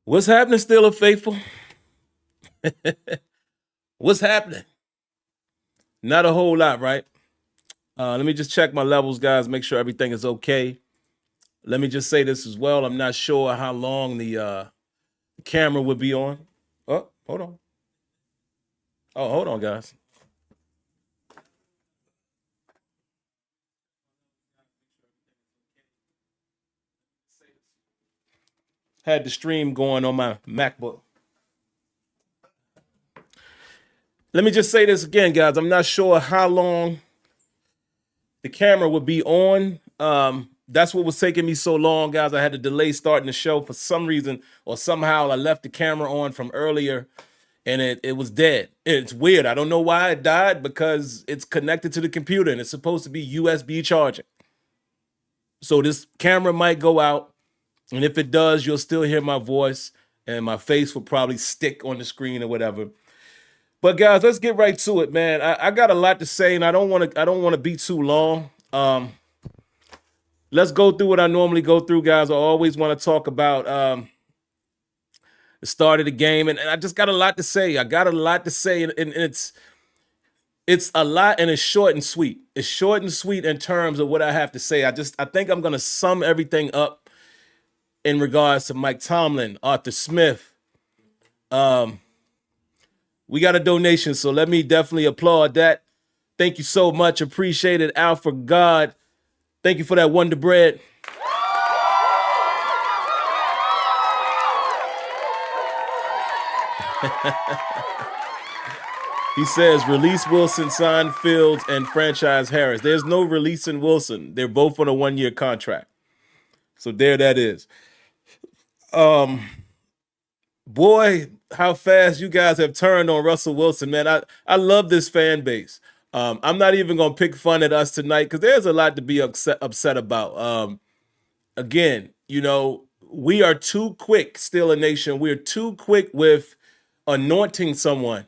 What's happening, Steeler faithful? What's happening? Not a whole lot, right? Let me just check my levels, guys. Make sure everything is okay. Let me just say this as well. I'm not sure how long the camera would be on. Oh, hold on. Oh, hold on, guys. Had the stream going on my MacBook. Let me just say this again, guys. I'm not sure how long the camera would be on. That's what was taking me so long, guys. I had to delay starting the show for some reason, or somehow I left the camera on from earlier and it was dead. It's weird. I don't know why it died, because it's connected to the computer and it's supposed to be USB charging. So this camera might go out, and if it does, you'll still hear my voice and my face will probably stick on the screen or whatever. But guys, let's get right to it, man. I got a lot to say, and I don't want to be too long. Let's go through what I normally go through, guys. I always want to talk about the start of the game, and I just got a lot to say. I got a lot to say, and it's a lot, and it's short and sweet. It's short and sweet in terms of what I have to say. I think I'm gonna sum everything up in regards to Mike Tomlin, Arthur Smith. We got a donation, so let me definitely applaud that. Thank you so much. Appreciate it. Al for God. Thank you for that Wonder Bread. He says, release Wilson, sign Fields, and franchise Harris. There's no releasing Wilson. They're both on a 1-year contract. So there that is. Boy, how fast you guys have turned on Russell Wilson, man. I love this fan base. I'm not even going to pick fun at us tonight because there's a lot to be upset about. Again, we are too quick, still a nation. We're too quick with anointing someone.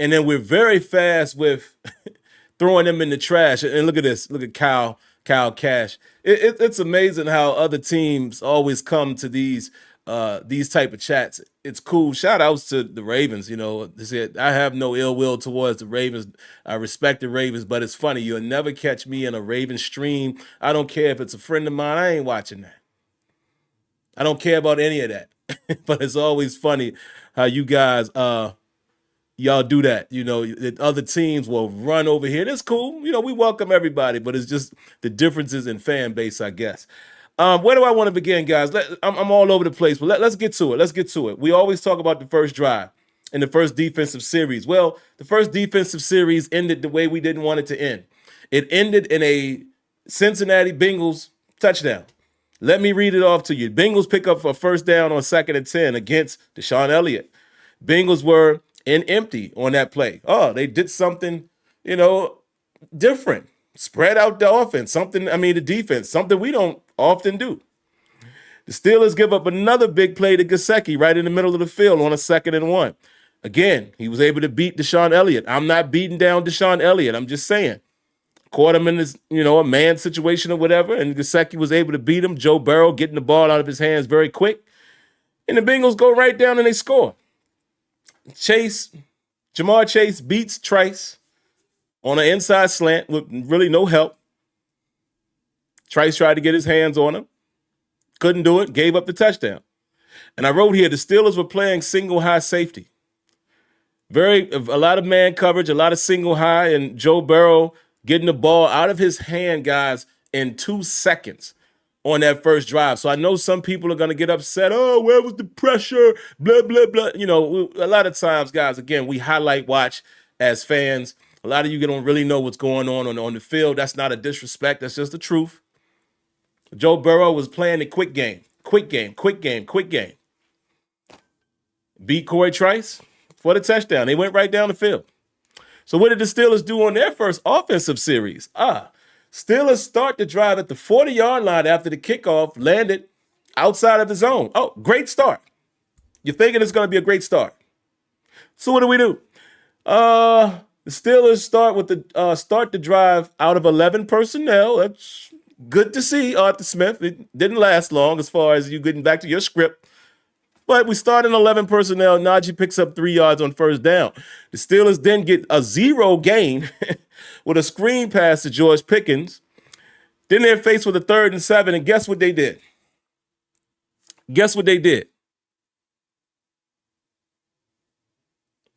And then we're very fast with throwing them in the trash. And look at this. Look at Kyle Cash. It's amazing how other teams always come to these type of chats. It's cool. Shout outs to the Ravens. I have no ill will towards the Ravens. I respect the Ravens, but it's funny. You'll never catch me in a Ravens stream. I don't care if it's a friend of mine. I ain't watching that. I don't care about any of that. But it's always funny how you guys y'all do that. Other teams will run over here. It's cool. We welcome everybody, but it's just the differences in fan base, I guess. Where do I want to begin, guys? I'm all over the place, but let's get to it. We always talk about the first drive and the first defensive series. Well, the first defensive series ended the way we didn't want it to end. It ended in a Cincinnati Bengals touchdown. Let me read it off to you. Bengals pick up a first down on 2nd and 10 against Deshaun Elliott. Bengals were in empty on that play. Oh, they did something, different. Spread out the offense, the defense, something we don't often do. The Steelers give up another big play to Gesicki right in the middle of the field on a 2nd and 1. Again, he was able to beat Deshaun Elliott. I'm not beating down Deshaun Elliott. I'm just saying. Caught him in this, a man situation or whatever, and Gesicki was able to beat him. Joe Burrow getting the ball out of his hands very quick. And the Bengals go right down and they score. Jamar Chase beats Trice on an inside slant with really no help. Trice tried to get his hands on him. Couldn't do it. Gave up the touchdown. And I wrote here, the Steelers were playing single high safety. A lot of man coverage, a lot of single high, and Joe Burrow getting the ball out of his hand, guys, in 2 seconds on that first drive. So I know some people are going to get upset. Oh, where was the pressure? Blah, blah, blah. A lot of times, guys, again, we highlight watch as fans. A lot of you don't really know what's going on the field. That's not a disrespect. That's just the truth. Joe Burrow was playing the quick game. Beat Corey Trice for the touchdown. They went right down the field. So what did the Steelers do on their first offensive series? Steelers start the drive at the 40-yard line after the kickoff landed outside of the zone. Oh, great start. You're thinking it's going to be a great start. So what do? The Steelers start the drive out of 11 personnel. That's good to see, Arthur Smith. It didn't last long as far as you getting back to your script. But we start in 11 personnel. Najee picks up 3 yards on first down. The Steelers then get a 0 gain with a screen pass to George Pickens. Then they're faced with a 3rd and 7, and guess what they did? Guess what they did?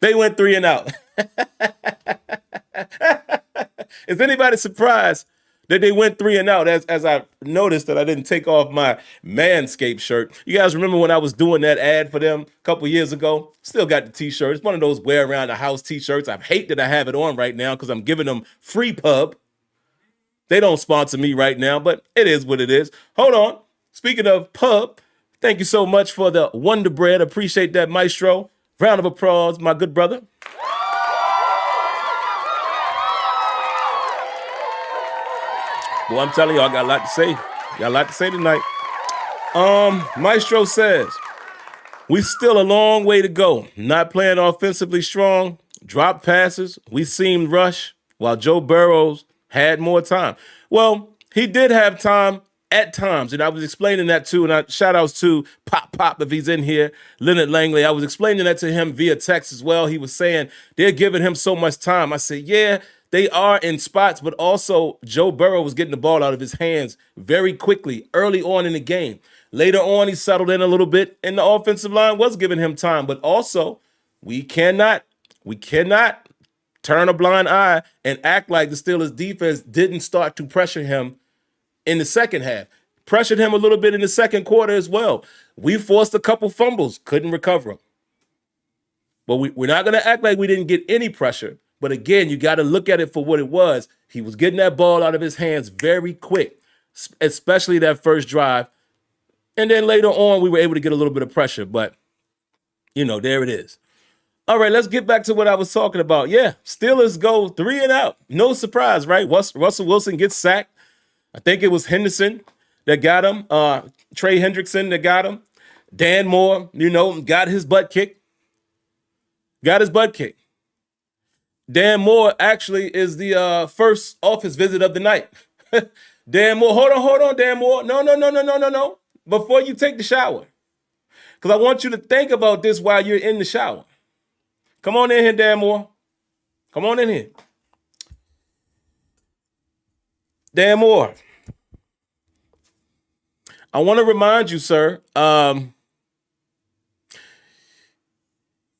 They went 3 and out. Is anybody surprised that they went 3 and out as I noticed that I didn't take off my Manscaped shirt? You guys remember when I was doing that ad for them a couple years ago? Still got the t-shirt. It's one of those wear around the house t-shirts. I hate that I have it on right now because I'm giving them free pub. They don't sponsor me right now, but it is what it is. Hold on. Speaking of pub, thank you so much for the Wonder Bread. Appreciate that, Maestro. Round of applause, my good brother. Boy, I'm telling you, I got a lot to say. Got a lot to say tonight. Maestro says, we still a long way to go. Not playing offensively strong. Drop passes. We seemed rush while Joe Burrows had more time. Well, he did have time at times, and I was explaining that too, and I shout outs to Pop if he's in here, Leonard Langley. I was explaining that to him via text as well. He was saying they're giving him so much time. I said, yeah, they are in spots, but also Joe Burrow was getting the ball out of his hands very quickly early on in the game. Later on, he settled in a little bit, and the offensive line was giving him time, but also we cannot turn a blind eye and act like the Steelers defense didn't start to pressure him in the second half. Pressured him a little bit in the second quarter as well. We forced a couple fumbles, couldn't recover them. But we're not going to act like we didn't get any pressure. But again, you got to look at it for what it was. He was getting that ball out of his hands very quick, especially that first drive. And then later on, we were able to get a little bit of pressure. But, there it is. All right, let's get back to what I was talking about. Yeah, Steelers go 3 and out. No surprise, right? Russell Wilson gets sacked. I think it was Henderson that got him. Trey Hendrickson that got him. Dan Moore, got his butt kicked. Dan Moore actually is the first office visit of the night. Dan Moore, hold on, Dan Moore. No. Before you take the shower. Because I want you to think about this while you're in the shower. Come on in here, Dan Moore. Come on in here. Dan Moore. I want to remind you, sir,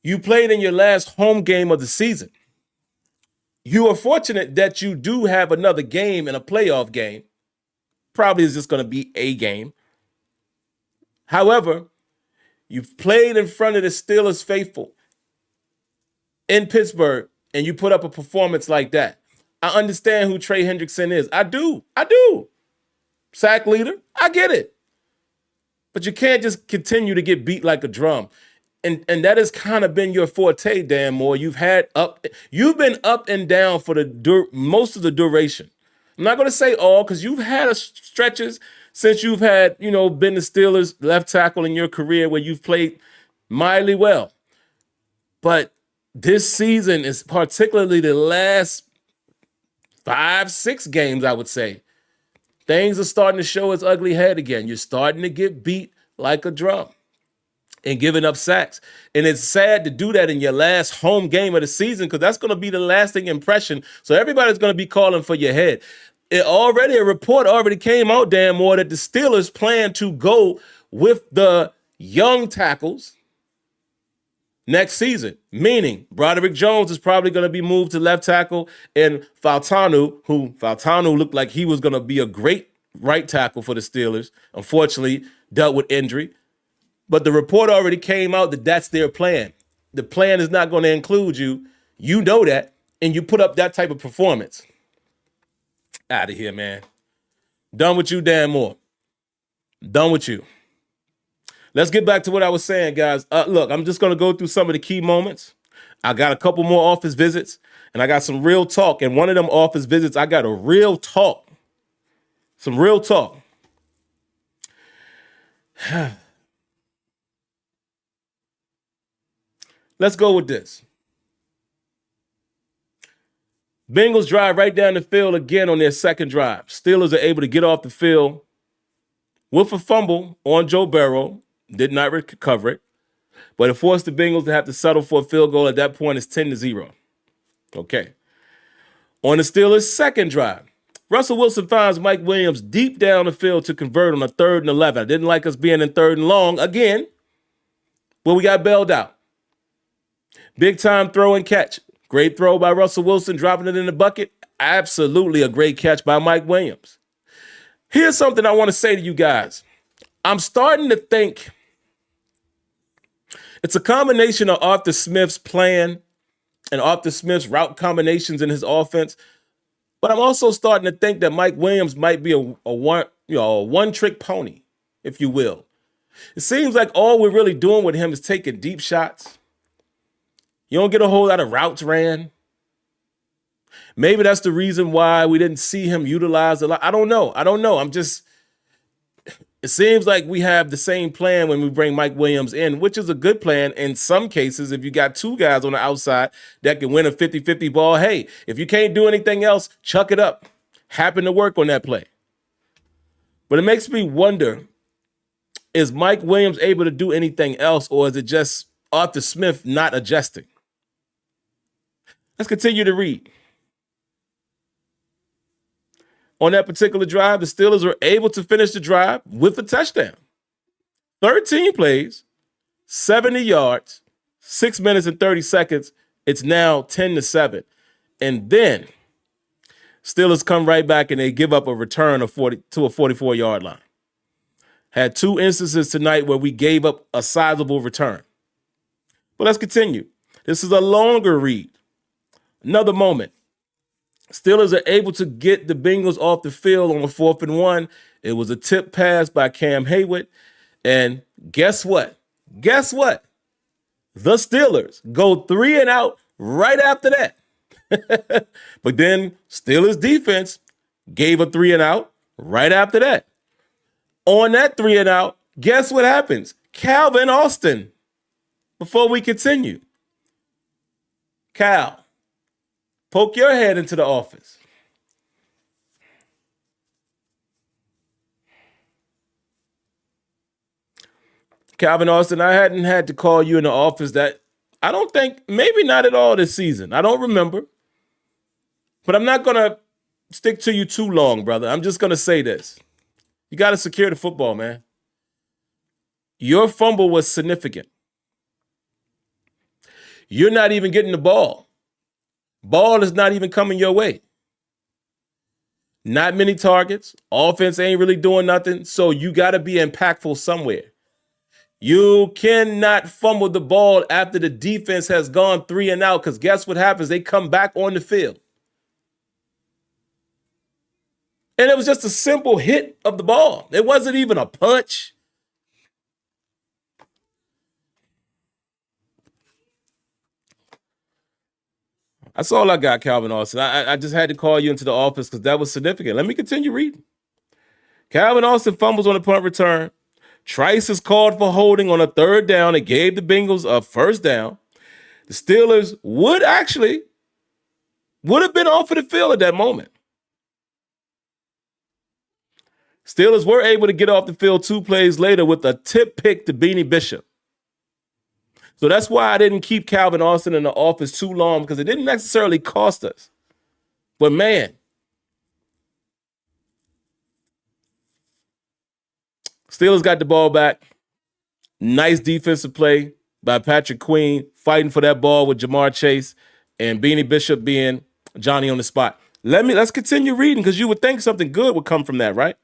you played in your last home game of the season. You are fortunate that you do have another game and a playoff game. Probably is just going to be a game. However, you've played in front of the Steelers faithful in Pittsburgh, and you put up a performance like that. I understand who Trey Hendrickson is. I do. Sack leader. I get it. But you can't just continue to get beat like a drum. And that has kind of been your forte, Dan Moore. You've been up and down for most of the duration. I'm not going to say all, because you've had stretches since you've had, been the Steelers left tackle in your career where you've played mildly well. But this season is particularly the last 5-6 games, I would say. Things are starting to show its ugly head again. You're starting to get beat like a drum and giving up sacks. And it's sad to do that in your last home game of the season, because that's going to be the lasting impression. So everybody's going to be calling for your head. A report already came out, Dan Moore, that the Steelers plan to go with the young tackles next season, meaning Broderick Jones is probably going to be moved to left tackle, and Fautanu looked like he was going to be a great right tackle for the Steelers. Unfortunately, dealt with injury. But the report already came out that that's their plan. The plan is not going to include you. You know that, and you put up that type of performance. Out of here, man. Done with you, Dan Moore. Done with you. Let's get back to what I was saying, guys. Look, I'm just going to go through some of the key moments. I got a couple more office visits, and I got some real talk. And one of them office visits, I got a real talk. Some real talk. Let's go with this. Bengals drive right down the field again on their second drive. Steelers are able to get off the field with a fumble on Joe Burrow. Did not recover it. but it forced the Bengals to have to settle for a field goal. At that point, it's 10-0. Okay. On the Steelers' second drive, Russell Wilson finds Mike Williams deep down the field to convert on a 3rd and 11. I didn't like us being in 3rd and long again, but we got bailed out. Big time throw and catch. Great throw by Russell Wilson, dropping it in the bucket. Absolutely a great catch by Mike Williams. Here's something I want to say to you guys. I'm starting to think it's a combination of Arthur Smith's plan and Arthur Smith's route combinations in his offense. But I'm also starting to think that Mike Williams might be a one-trick pony, if you will. It seems like all we're really doing with him is taking deep shots. You don't get a whole lot of routes ran. Maybe that's the reason why we didn't see him utilized a lot. I don't know. It seems like we have the same plan when we bring Mike Williams in, which is a good plan in some cases. If you got two guys on the outside that can win a 50-50 ball, hey, if you can't do anything else, chuck it up. Happen to work on that play. But it makes me wonder, is Mike Williams able to do anything else, or is it just Arthur Smith not adjusting? Let's continue to read. On that particular drive, the Steelers were able to finish the drive with a touchdown. 13 plays, 70 yards, 6 minutes and 30 seconds. It's now 10-7. And then Steelers come right back and they give up a return of 40 to a 44-yard line. Had 2 instances tonight where we gave up a sizable return. But let's continue. This is a longer read. Another moment. Steelers are able to get the Bengals off the field on a 4th and 1. It was a tip pass by Cam Hayward. And guess what? The Steelers go 3 and out right after that. But then Steelers defense gave a 3 and out right after that. On that 3 and out, guess what happens? Calvin Austin. Before we continue, Cal, poke your head into the office. Calvin Austin, I hadn't had to call you in the office that I don't think, maybe not at all this season. I don't remember. But I'm not going to stick to you too long, brother. I'm just going to say this. You got to secure the football, man. Your fumble was significant. You're not even getting the ball. Ball is not even coming your way. Not many targets. Offense ain't really doing nothing. So you got to be impactful somewhere. You cannot fumble the ball after the defense has gone 3 and out, because guess what happens? They come back on the field. And it was just a simple hit of the ball. It wasn't even a punch. That's all I got, Calvin Austin. I just had to call you into the office because that was significant. Let me continue reading. Calvin Austin fumbles on a punt return. Trice is called for holding on a 3rd down. It gave the Bengals a 1st down. The Steelers would have been off of the field at that moment. Steelers were able to get off the field 2 plays later with a tip pick to Beanie Bishop. So that's why I didn't keep Calvin Austin in the office too long, because it didn't necessarily cost us. But man, Steelers got the ball back. Nice defensive play by Patrick Queen, fighting for that ball with Jamar Chase, and Beanie Bishop being Johnny on the spot. Let's continue reading, because you would think something good would come from that, right?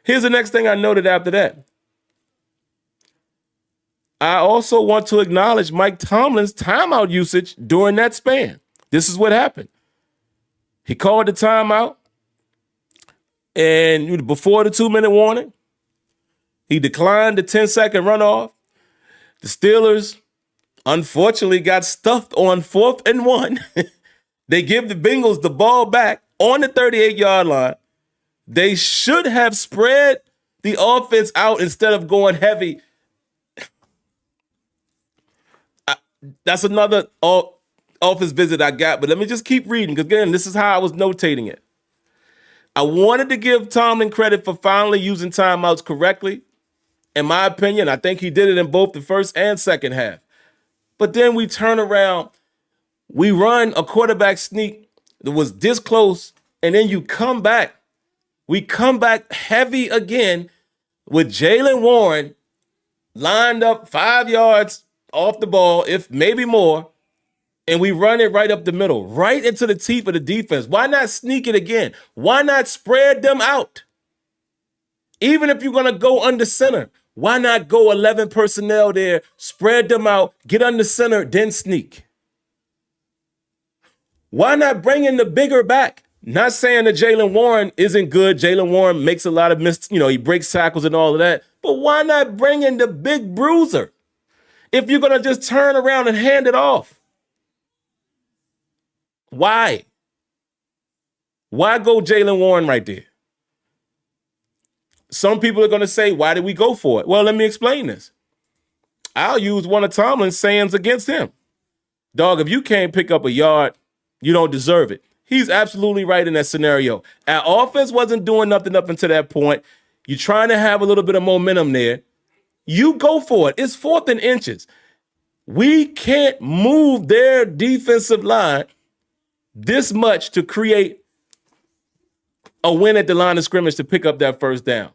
Here's the next thing I noted after that. I also want to acknowledge Mike Tomlin's timeout usage during that span. This is what happened. He called the timeout, and before the 2-minute warning, he declined the 10-second runoff. The Steelers, unfortunately, got stuffed on 4th and 1. They give the Bengals the ball back on the 38-yard line. They should have spread the offense out instead of going heavy. That's another office visit I got, but let me just keep reading, because again, this is how I was notating it. I wanted to give Tomlin credit for finally using timeouts correctly, In my opinion, I think he did it in both the first and second half. But then we turn around, we run a quarterback sneak that was this close, and then you come back. We come back heavy again with Jaylen Warren lined up 5 yards off the ball, if maybe more, and we run it right up the middle, right into the teeth of the defense. Why not sneak it again? Why not spread them out? Even if you're going to go under center, why not go 11 personnel there, spread them out, get under center, then sneak? Why not bring in the bigger back? Not saying that Jaylen Warren isn't good. Jaylen Warren makes a lot of he breaks tackles and all of that. But why not bring in the big bruiser if you're going to just turn around and hand it off? Why? Why go Jaylen Warren right there? Some people are going to say, why did we go for it? Well, let me explain this. I'll use one of Tomlin's sayings against him. Dog, if you can't pick up a yard, you don't deserve it. He's absolutely right in that scenario. Our offense wasn't doing nothing up until that point. You're trying to have a little bit of momentum there. You go for it. It's 4th and inches. We can't move their defensive line this much to create a win at the line of scrimmage to pick up that first down.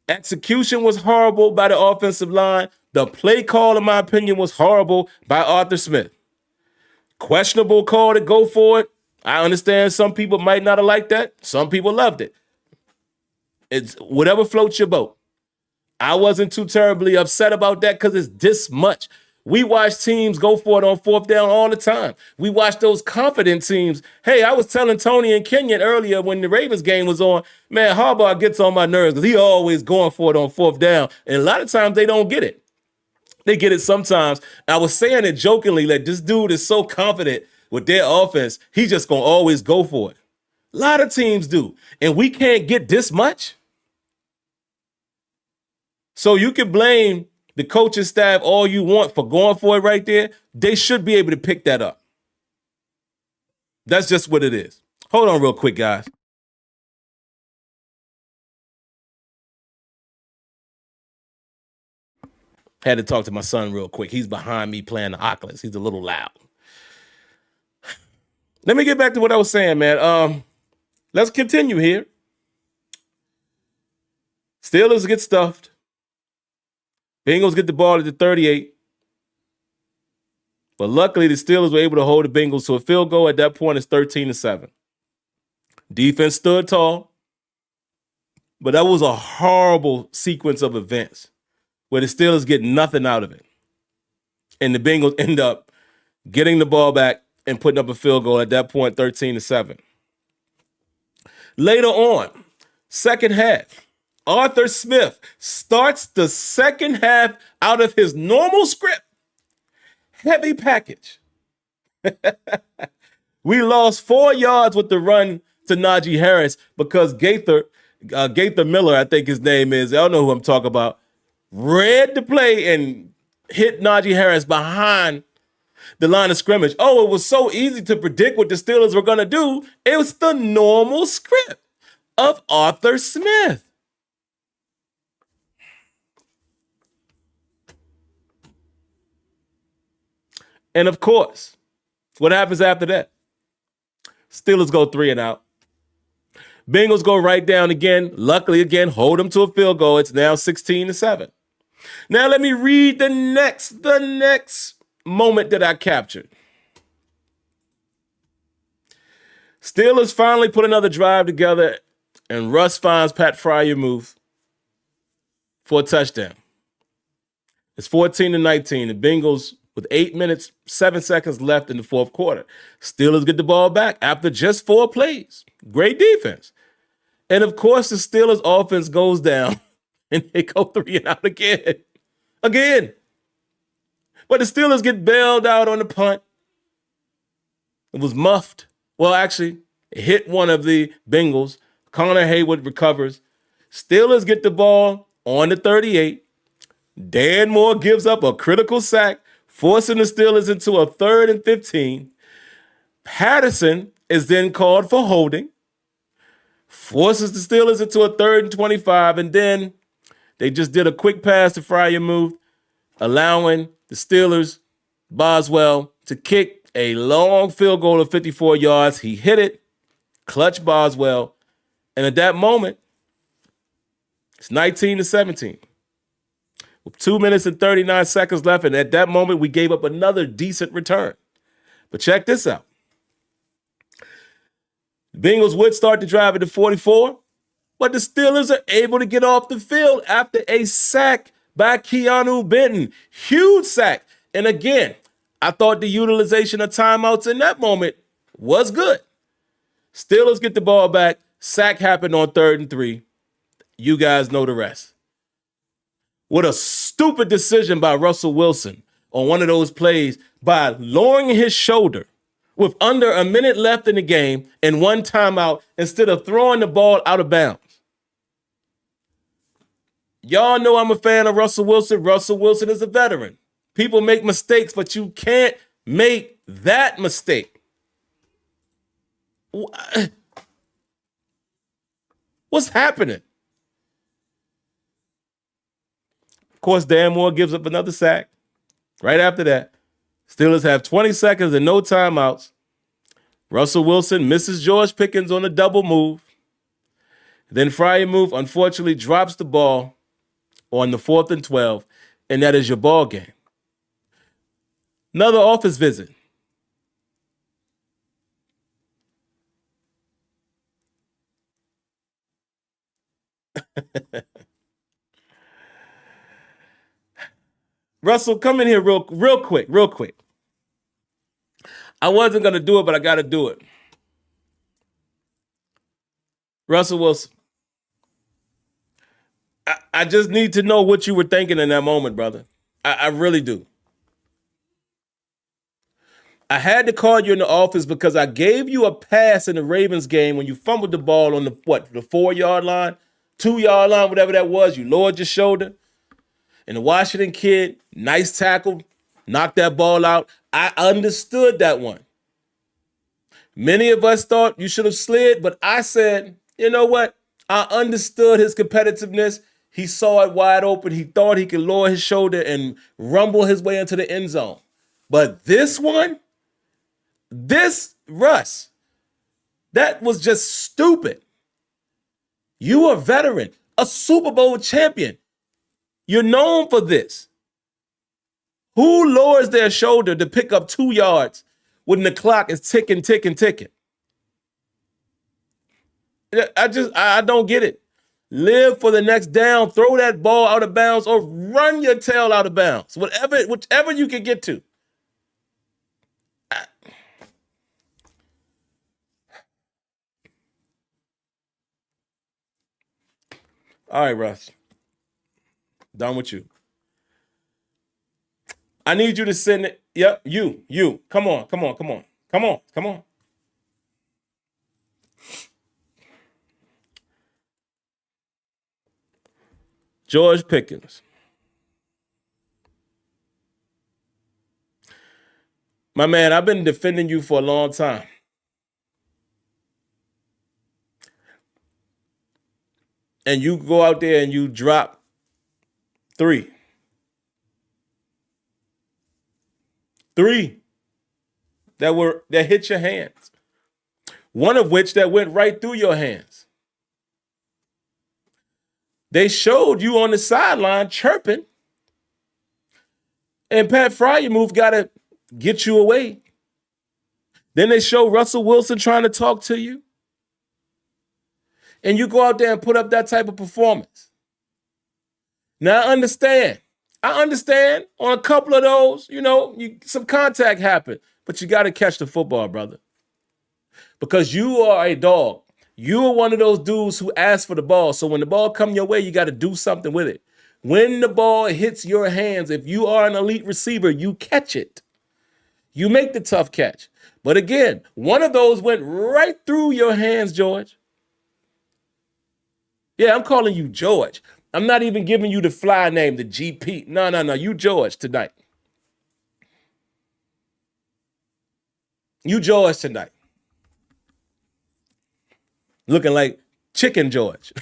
Execution was horrible by the offensive line. The play call, in my opinion, was horrible by Arthur Smith. Questionable call to go for it. I understand some people might not have liked that. Some people loved it. It's whatever floats your boat. I wasn't too terribly upset about that because it's this much. We watch teams go for it on 4th down all the time. We watch those confident teams. Hey, I was telling Tony and Kenyon earlier when the Ravens game was on, man, Harbaugh gets on my nerves because he always going for it on 4th down. And a lot of times they don't get it. They get it sometimes. I was saying it jokingly that this dude is so confident with their offense, he's just going to always go for it. A lot of teams do. And we can't get this much. So you can blame the coaching staff all you want for going for it right there. They should be able to pick that up. That's just what it is. Hold on real quick, guys. Had to talk to my son real quick. He's behind me playing the Oculus. He's a little loud. Let me get back to what I was saying, man. Let's continue here. Steelers get stuffed. Bengals get the ball at the 38. But luckily, the Steelers were able to hold the Bengals to a field goal. At that point, it's 13-7. Defense stood tall. But that was a horrible sequence of events where the Steelers get nothing out of it. And the Bengals end up getting the ball back and putting up a field goal. At that point, 13-7. Later on, second half, Arthur Smith starts the second half out of his normal script. Heavy package. We lost 4 yards with the run to Najee Harris because Gaither Miller, I think his name is, I don't know who I'm talking about, read the play and hit Najee Harris behind the line of scrimmage. Oh, it was so easy to predict what the Steelers were going to do. It was the normal script of Arthur Smith. And of course, what happens after that? Steelers go 3 and out. Bengals go right down again. Luckily, again, hold them to a field goal. It's now 16-7. Now let me read the next moment that I captured. Steelers finally put another drive together, and Russ finds Pat Freiermuth for a touchdown. It's 14-19. The Bengals, with 8 minutes, 7 seconds left in the fourth quarter. Steelers get the ball back after just 4 plays. Great defense. And of course, the Steelers offense goes down and they go 3 and out again. Again. But the Steelers get bailed out on the punt. It was muffed. Well, actually, it hit one of the Bengals. Connor Haywood recovers. Steelers get the ball on the 38. Dan Moore gives up a critical sack, forcing the Steelers into a 3rd and 15. Patterson is then called for holding, forces the Steelers into a 3rd and 25, and then They just did a quick pass to Freiermuth, allowing the Steelers, Boswell, to kick a long field goal of 54 yards. He hit it, clutch Boswell, and at that moment, it's 19-17. With 2 minutes and 39 seconds left, and at that moment, we gave up another decent return. But check this out. The Bengals would start the drive at the 44, but the Steelers are able to get off the field after a sack by Keanu Benton. Huge sack. And again, I thought the utilization of timeouts in that moment was good. Steelers get the ball back. Sack happened on 3rd and 3. You guys know the rest. What a stupid decision by Russell Wilson on one of those plays by lowering his shoulder with under a minute left in the game and one timeout instead of throwing the ball out of bounds. Y'all know I'm a fan of Russell Wilson. Russell Wilson is a veteran. People make mistakes, but you can't make that mistake. What's happening? Of course, Dan Moore gives up another sack. Right after that, Steelers have 20 seconds and no timeouts. Russell Wilson misses George Pickens on a double move. Then Freiermuth unfortunately drops the ball on the 4th and 12, and that is your ball game. Another office visit. Russell, come in here real quick. I wasn't going to do it, but I got to do it. Russell Wilson, I just need to know what you were thinking in that moment, brother. I really do. I had to call you in the office because I gave you a pass in the Ravens game when you fumbled the ball on the 4-yard line, 2-yard line, whatever that was. You lowered your shoulder. And the Washington kid, nice tackle, knocked that ball out. I understood that one. Many of us thought you should have slid, but I said, you know what? I understood his competitiveness. He saw it wide open. He thought he could lower his shoulder and rumble his way into the end zone. But this one, Russ, that was just stupid. You are a veteran, a Super Bowl champion. You're known for this. Who lowers their shoulder to pick up 2 yards when the clock is ticking? I don't get it. Live for the next down, throw that ball out of bounds, or run your tail out of bounds. Whichever you can get to. All right, Russ. Done with you. I need you to send it. Yep, you. Come on. George Pickens. My man, I've been defending you for a long time. And you go out there and you drop 3 that hit your hands. One of which that went right through your hands. They showed you on the sideline chirping. And Pat Freiermuth got to get you away. Then they show Russell Wilson trying to talk to you. And you go out there and put up that type of performance. Now, I understand on a couple of those, some contact happened, but you got to catch the football, brother. Because you are a dog. You are one of those dudes who ask for the ball. So when the ball comes your way, you got to do something with it. When the ball hits your hands, if you are an elite receiver, you catch it. You make the tough catch. But again, one of those went right through your hands, George. Yeah, I'm calling you George. I'm not even giving you the fly name, the GP. No. You George tonight. You George tonight. Looking like Chicken George.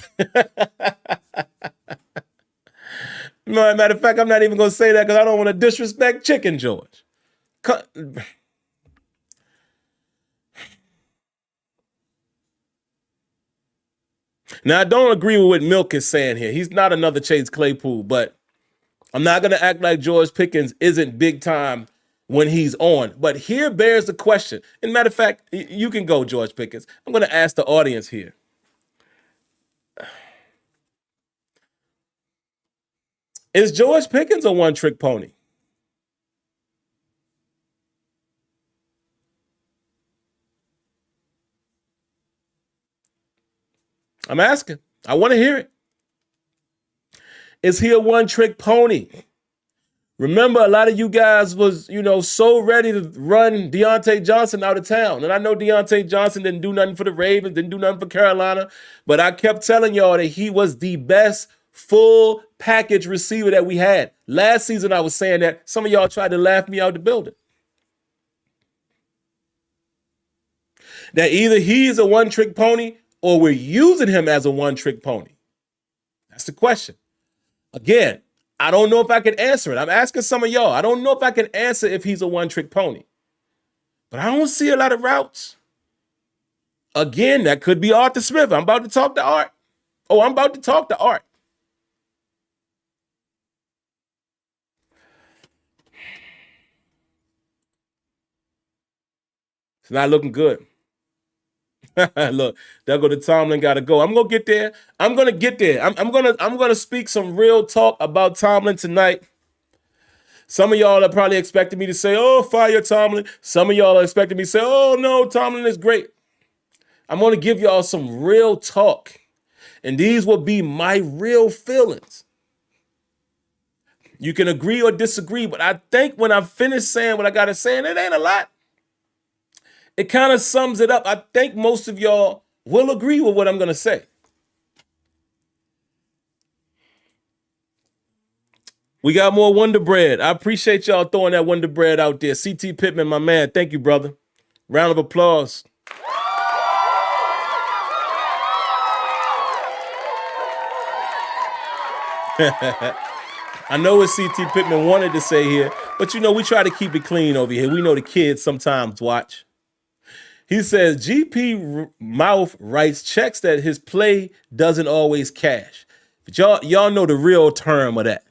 Matter of fact, I'm not even going to say that because I don't want to disrespect Chicken George. Now, I don't agree with what Milk is saying here. He's not another Chase Claypool, but I'm not going to act like George Pickens isn't big time when he's on. But here bears the question. And matter of fact, you can go, George Pickens. I'm going to ask the audience here. Is George Pickens a one-trick pony? I'm asking. I want to hear it. Is he a one-trick pony? Remember, a lot of you guys was, so ready to run Deontay Johnson out of town. And I know Deontay Johnson didn't do nothing for the Ravens, didn't do nothing for Carolina, but I kept telling y'all that he was the best full package receiver that we had. Last season, I was saying that. Some of y'all tried to laugh me out the building. That either he's a one-trick pony or we're using him as a one-trick pony. That's the question. Again, I don't know if I can answer it. I'm asking some of y'all. I don't know if I can answer if he's a one-trick pony. But I don't see a lot of routes. Again, that could be Arthur Smith. I'm about to talk to Art. Oh, I'm about to talk to Art. It's not looking good. Look, there go the Tomlin got to go. I'm gonna get there. I'm gonna get there. I'm gonna speak some real talk about Tomlin tonight. Some of y'all are probably expecting me to say, "Oh, fire Tomlin." Some of y'all are expecting me to say, "Oh no, Tomlin is great." I'm gonna give y'all some real talk, and these will be my real feelings. You can agree or disagree, but I think when I finish saying what I gotta say, and it ain't a lot, it kind of sums it up. I think most of y'all will agree with what I'm going to say. We got more Wonder Bread. I appreciate y'all throwing that Wonder Bread out there. CT Pittman, my man. Thank you, brother. Round of applause. I know what CT Pittman wanted to say here, but we try to keep it clean over here. We know the kids sometimes watch. He says, GP Mouth writes checks that his play doesn't always cash. But y'all know the real term of that.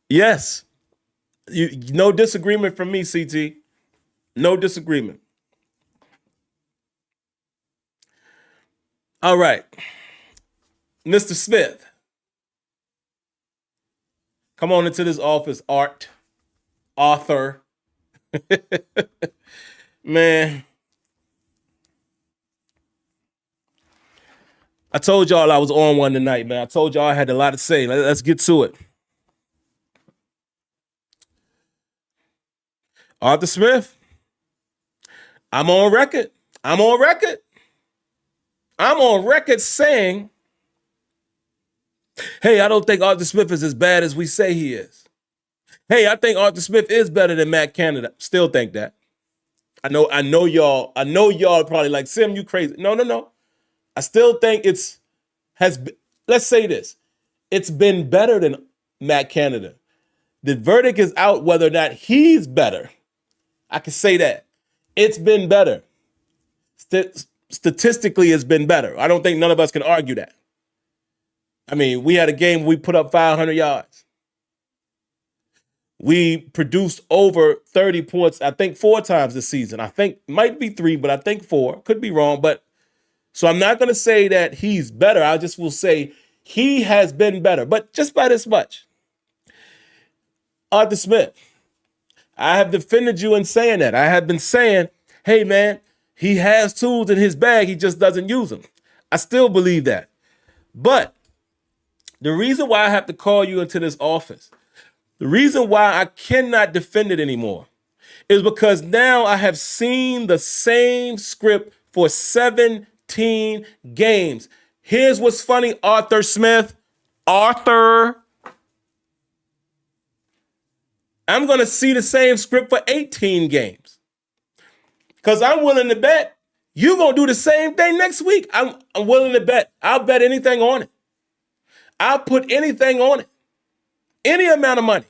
Yes. No disagreement from me, CT. No disagreement. All right. Mr. Smith. Come on into this office, Arthur. Man. I told y'all I was on one tonight, man. I told y'all I had a lot to say. Let's get to it. Arthur Smith. I'm on record. I'm on record saying, hey, I don't think Arthur Smith is as bad as we say he is. Hey, I think Arthur Smith is better than Matt Canada. Still think that. I know y'all probably like, Sim, you crazy. No. I still think let's say this. It's been better than Matt Canada. The verdict is out whether or not he's better. I can say that. It's been better. Statistically, it's been better. I don't think none of us can argue that. I mean, we had a game where we put up 500 yards. We produced over 30 points, I think 4 times this season. I think might be 3, but I think 4. Could be wrong. But so I'm not going to say that he's better. I just will say he has been better, but just by this much. Arthur Smith, I have defended you in saying that. I have been saying, hey, man, he has tools in his bag. He just doesn't use them. I still believe that. But the reason why I have to call you into this office, the reason why I cannot defend it anymore is because now I have seen the same script for 17 games. Here's what's funny, Arthur Smith. Arthur. I'm going to see the same script for 18 games. Because I'm willing to bet You're going to do the same thing next week. I'm willing to bet. I'll bet anything on it. I'll put anything on it. Any amount of money.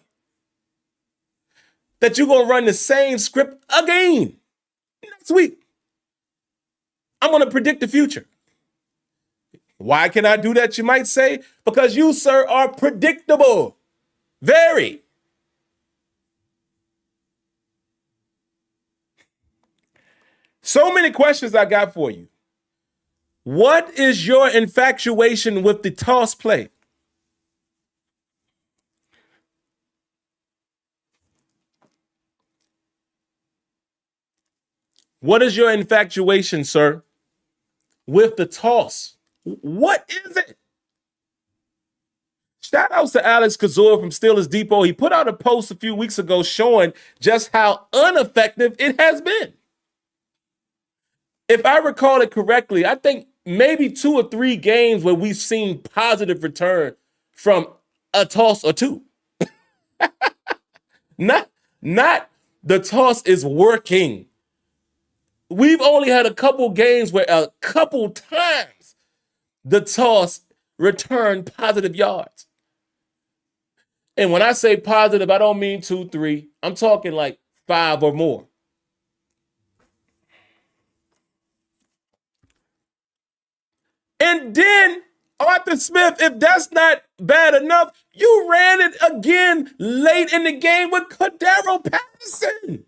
That you're going to run the same script again next week. I'm going to predict the future. Why can I do that, you might say? Because you, sir, are predictable. Very. So many questions I got for you. What is your infatuation with the toss play? What is your infatuation, sir, with the toss? What is it? Shout outs to Alex Kazor from Steelers Depot. He put out a post a few weeks ago showing just how ineffective it has been. If I recall it correctly, I think maybe 2 or 3 games where we've seen positive return from a toss or two. Not the toss is working. We've only had a couple games where a couple times the toss returned positive yards. And when I say positive, I don't mean 2, 3. I'm talking like 5 or more. And then Arthur Smith, if that's not bad enough, you ran it again late in the game with Cordero Patterson.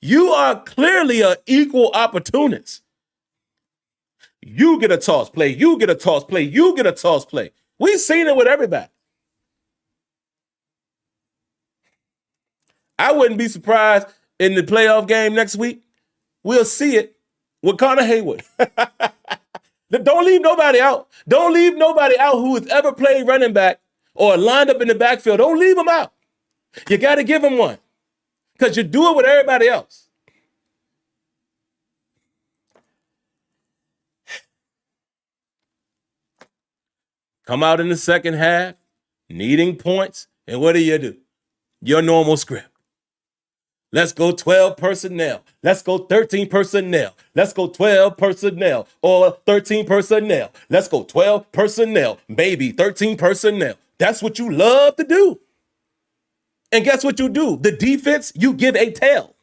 You are clearly an equal opportunist. You get a toss play, you get a toss play, you get a toss play. We've seen it with everybody. I wouldn't be surprised in the playoff game next week. We'll see it with Connor Haywood. Don't leave nobody out. Don't leave nobody out who has ever played running back or lined up in the backfield. Don't leave them out. You got to give them one because you do it with everybody else. Come out in the second half, needing points, and what do? Your normal script. Let's go 12 personnel. Let's go 13 personnel. Let's go 12 personnel or 13 personnel. Let's go 12 personnel, maybe 13 personnel. That's what you love to do. And guess what you do? The defense, you give a tail.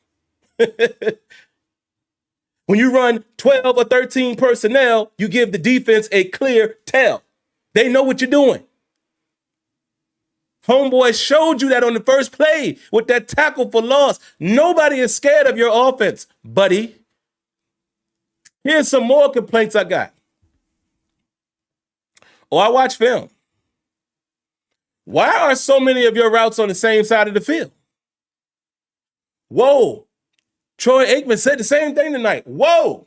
When you run 12 or 13 personnel, you give the defense a clear tail. They know what you're doing. Homeboy showed you that on the first play with that tackle for loss. Nobody is scared of your offense, buddy. Here's some more complaints I got. Oh, I watch film. Why are so many of your routes on the same side of the field? Whoa. Troy Aikman said the same thing tonight. Whoa.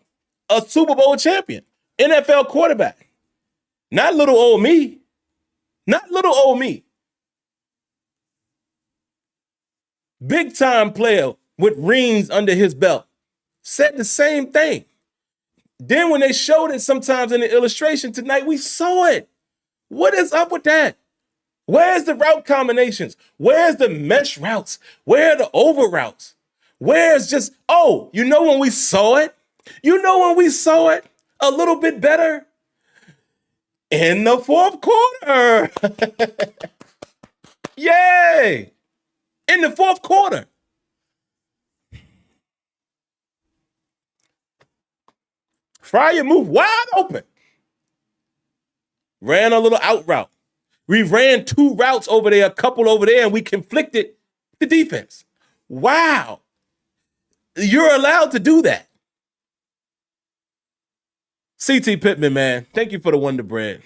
A Super Bowl champion, NFL quarterback. Not little old me. Not little old me. Big time player with rings under his belt. Said the same thing. Then when they showed it sometimes in the illustration tonight, we saw it. What is up with that? Where's the route combinations? Where's the mesh routes? Where are the over routes? Where's just, oh, you know when we saw it? You know when we saw it a little bit better? In the fourth quarter. Yay! In the fourth quarter. Fryer moved wide open. Ran a little out route. We ran 2 routes over there, a couple over there, and we conflicted the defense. Wow. You're allowed to do that. CT Pittman, man, thank you for the Wonder Bread.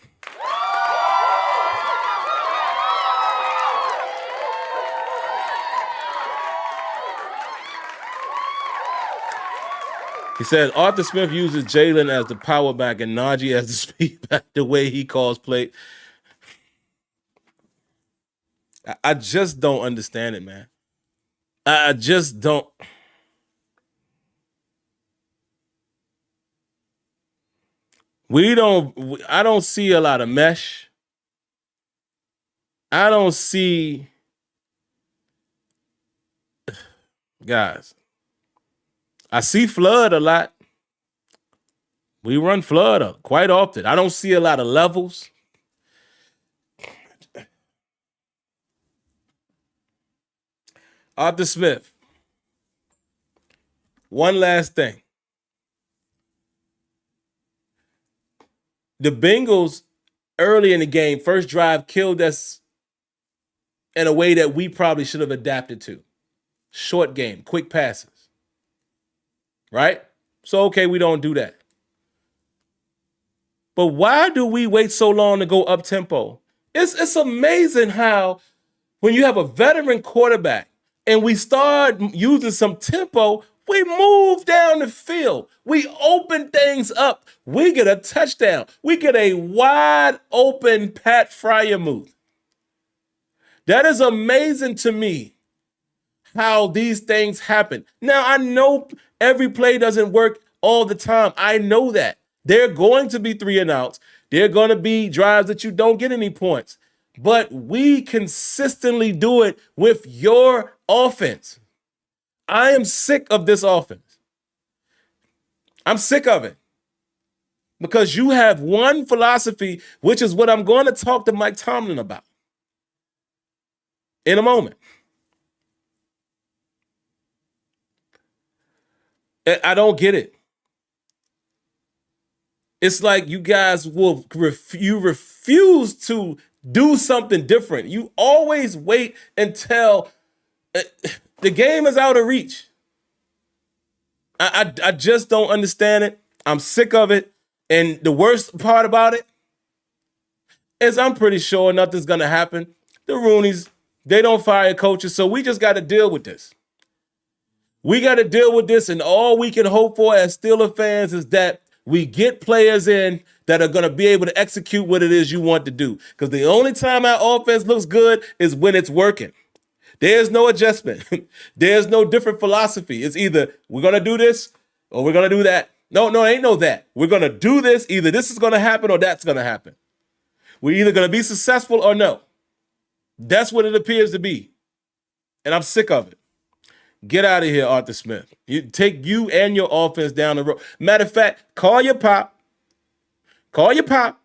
He said Arthur Smith uses Jalen as the power back and Najee as the speed back, the way he calls play. I just don't understand it, man. I just don't. I don't see a lot of mesh. I don't see, guys, I see flood a lot. We run flood quite often. I don't see a lot of levels. Arthur Smith. One last thing. The Bengals early in the game, first drive, killed us in a way that we probably should have adapted to. Short game, quick passes. Right? So, okay, we don't do that. But why do we wait so long to go up tempo? It's amazing how when you have a veteran quarterback and we start using some tempo, we move down the field. We open things up. We get a touchdown. We get a wide open Pat Freiermuth. That is amazing to me how these things happen. Now, I know every play doesn't work all the time. I know that. There are going to be 3 and outs. There are going to be drives that you don't get any points. But we consistently do it with your offense. I am sick of this offense. I'm sick of it. Because you have one philosophy, which is what I'm going to talk to Mike Tomlin about in a moment. I don't get it. It's like you guys you refuse to do something different. You always wait until the game is out of reach. I just don't understand it. I'm sick of it. And the worst part about it is I'm pretty sure nothing's going to happen. The Rooneys, they don't fire coaches, so we just got to deal with this. We got to deal with this, and all we can hope for as Steeler fans is that we get players in that are going to be able to execute what it is you want to do. Because the only time our offense looks good is when it's working. There's no adjustment. There's no different philosophy. It's either we're going to do this or we're going to do that. No, ain't no that. We're going to do this. Either this is going to happen or that's going to happen. We're either going to be successful or no. That's what it appears to be. And I'm sick of it. Get out of here, Arthur Smith. You take you and your offense down the road. Matter of fact, call your pop. Call your pop.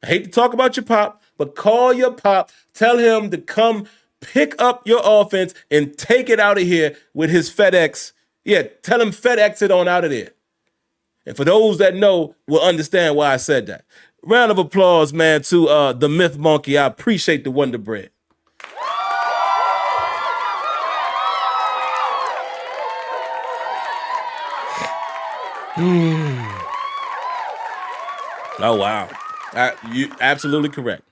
I hate to talk about your pop, but call your pop. Tell him to come pick up your offense and take it out of here with his FedEx. Yeah, tell him FedEx it on out of there. And for those that know, will understand why I said that. Round of applause, man, to the Myth Monkey. I appreciate the Wonder Bread. Oh, wow. You absolutely correct.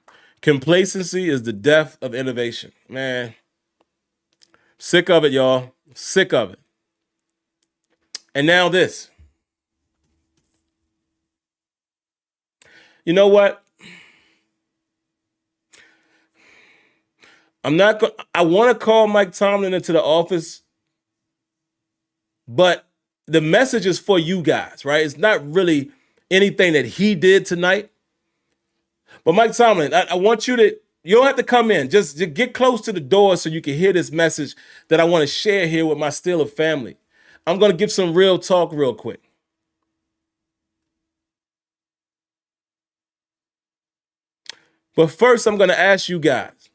Complacency is the death of innovation. Man, sick of it, y'all. Sick of it. And now this. You know what? I want to call Mike Tomlin into the office, but the message is for you guys, right? It's not really anything that he did tonight. But Mike Tomlin, I want you don't have to come in. Just get close to the door so you can hear this message that I want to share here with my Steeler family. I'm going to give some real talk real quick. But first, I'm going to ask you guys,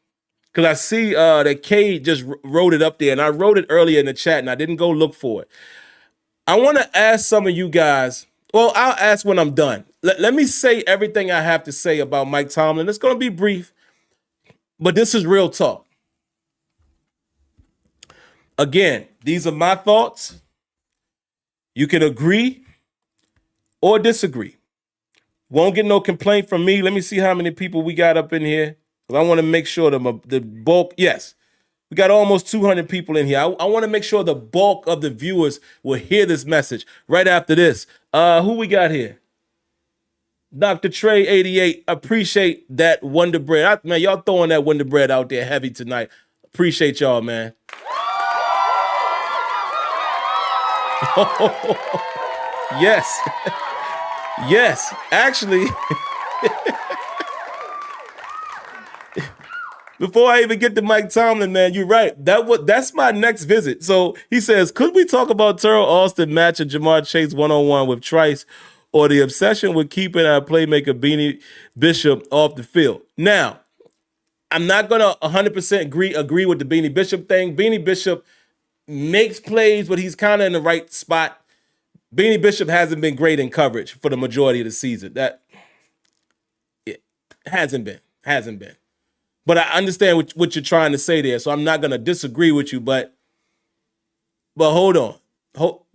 because I see that Cade just wrote it up there, and I wrote it earlier in the chat, and I didn't go look for it. I want to ask some of you guys, well, I'll ask when I'm done. Let me say everything I have to say about Mike Tomlin. It's going to be brief, but this is real talk. Again, these are my thoughts. You can agree or disagree. Won't get no complaint from me. Let me see how many people we got up in here. I want to make sure the bulk, yes, we got almost 200 people in here. I want to make sure the bulk of the viewers will hear this message right after this. Who we got here? Dr. Trey 88. Appreciate that Wonder Bread. Man, y'all throwing that Wonder Bread out there heavy tonight. Appreciate y'all, man. Yes. Yes. Actually, Before I even get to Mike Tomlin, man, you're right. That's my next visit. So he says, could we talk about Terrell Austin matching Jamar Chase one-on-one with Trice, or the obsession with keeping our playmaker Beanie Bishop off the field? Now, I'm not gonna 100% agree with the Beanie Bishop thing. Beanie Bishop makes plays, but he's kind of in the right spot. Beanie Bishop hasn't been great in coverage for the majority of the season. That it hasn't been. But I understand what you're trying to say there, so I'm not going to disagree with you. But hold on.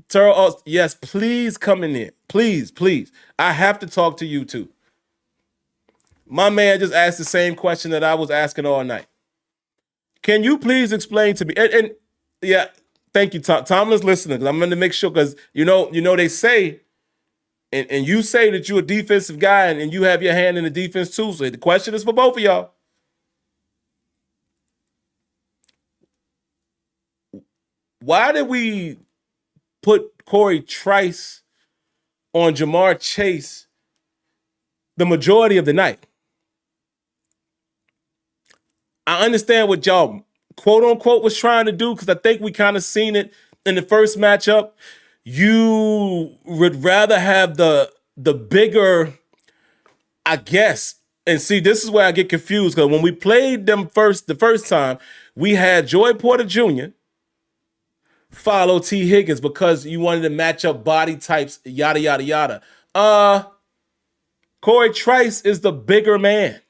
Terrell Austin, yes, please come in there. Please. I have to talk to you too. My man just asked the same question that I was asking all night. Can you please explain to me? And yeah, thank you, Tomlin's listening, because I'm going to make sure, because you know they say, and you say that you're a defensive guy and you have your hand in the defense too. So the question is for both of y'all. Why did we put Corey Trice on Jamar Chase the majority of the night? I understand what y'all quote unquote was trying to do, because I think we kind of seen it in the first matchup. You would rather have the bigger, I guess. And see, this is where I get confused, because when we played them the first time, we had Joey Porter Jr. follow T. Higgins because you wanted to match up body types, yada, yada, yada. Corey Trice is the bigger man.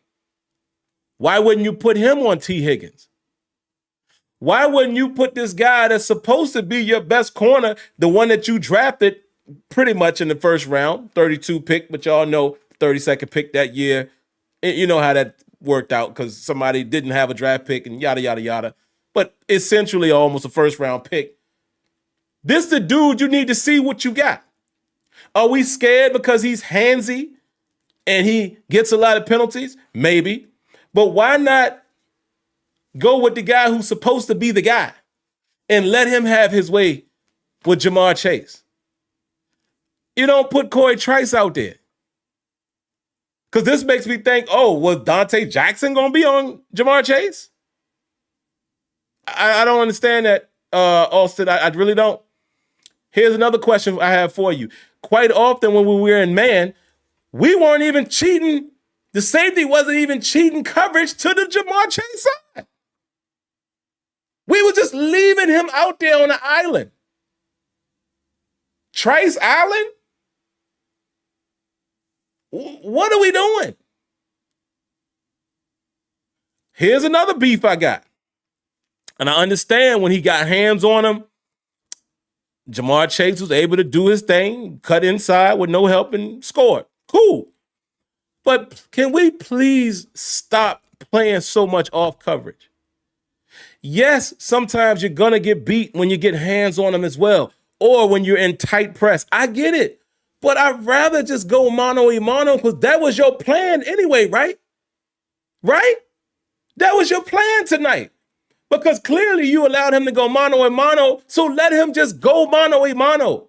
Why wouldn't you put him on T. Higgins? Why wouldn't you put this guy that's supposed to be your best corner, the one that you drafted pretty much in the first round, 32 pick, but y'all know 32nd pick that year. And you know how that worked out, because somebody didn't have a draft pick and yada, yada, yada. But essentially almost a first round pick. This the dude you need to see what you got. Are we scared because he's handsy and he gets a lot of penalties? Maybe. But why not go with the guy who's supposed to be the guy and let him have his way with Jamar Chase? You don't put Corey Trice out there. Because this makes me think, was Dante Jackson going to be on Jamar Chase? I don't understand that, Austin. I really don't. Here's another question I have for you. Quite often when we were in man, we weren't even cheating. The safety wasn't even cheating coverage to the Jamar Chase side. We were just leaving him out there on the island. Trice Island? What are we doing? Here's another beef I got. And I understand when he got hands on him, Jamar Chase was able to do his thing, cut inside with no help and scored. Cool. But can we please stop playing so much off coverage? Yes, sometimes you're going to get beat when you get hands on them as well, or when you're in tight press. I get it. But I'd rather just go mano-a-mano, because that was your plan anyway, right? Right? That was your plan tonight. Because clearly you allowed him to go mano-a-mano, so let him just go mano-a-mano.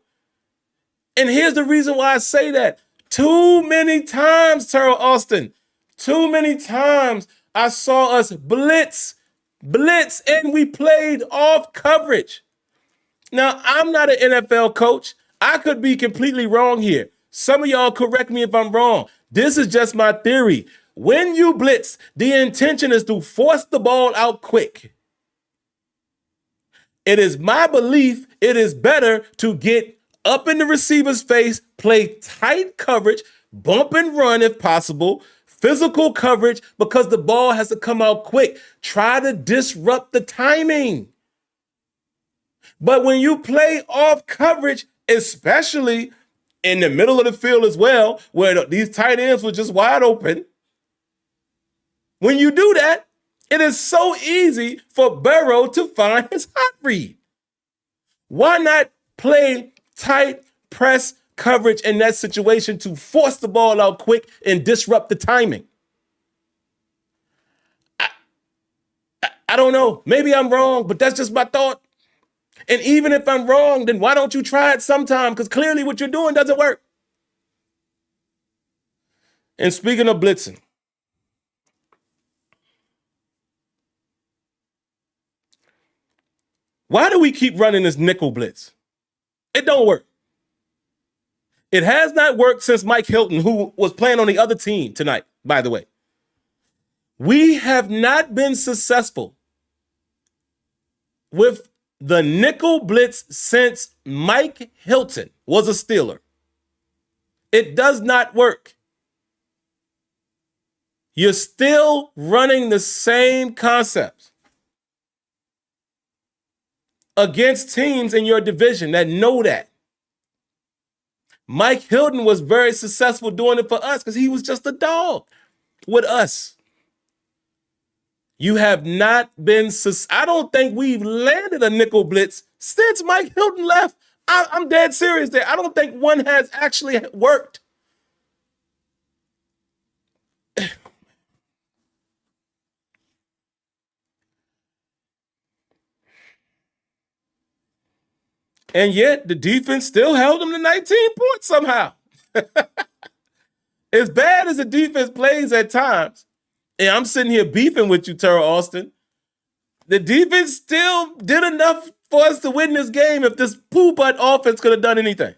And here's the reason why I say that. Too many times, Terrell Austin, too many times I saw us blitz, and we played off coverage. Now, I'm not an NFL coach. I could be completely wrong here. Some of y'all correct me if I'm wrong. This is just my theory. When you blitz, the intention is to force the ball out quick. It is my belief it is better to get up in the receiver's face, play tight coverage, bump and run if possible, physical coverage, because the ball has to come out quick. Try to disrupt the timing. But when you play off coverage, especially in the middle of the field as well, where these tight ends were just wide open, when you do that, it is so easy for Burrow to find his hot read. Why not play tight press coverage in that situation to force the ball out quick and disrupt the timing? I don't know. Maybe I'm wrong, but that's just my thought. And even if I'm wrong, then why don't you try it sometime? Because clearly what you're doing doesn't work. And speaking of blitzing, Why do we keep running this nickel blitz? It don't work. It has not worked since Mike Hilton, who was playing on the other team tonight, by the way. We have not been successful with the nickel blitz since Mike Hilton was a Steeler. It does not work. You're still running the same concepts against teams in your division that know that. Mike Hilton was very successful doing it for us because he was just a dog with us. You have not been, I don't think we've landed a nickel blitz since Mike Hilton left. I'm dead serious there. I don't think one has actually worked. And yet the defense still held them to 19 points somehow. As bad as the defense plays at times, and I'm sitting here beefing with you, Terrell Austin, the defense still did enough for us to win this game if this poo-butt offense could have done anything.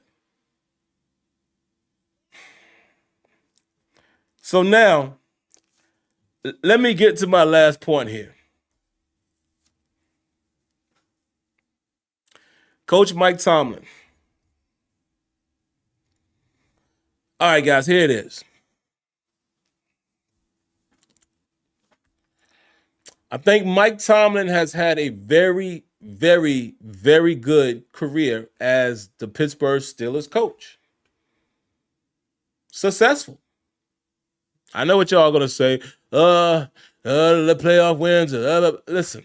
So now, let me get to my last point here. Coach Mike Tomlin. All right, guys, here it is. I think Mike Tomlin has had a very, very, very good career as the Pittsburgh Steelers coach. Successful. I know what y'all are going to say. The playoff wins. Listen,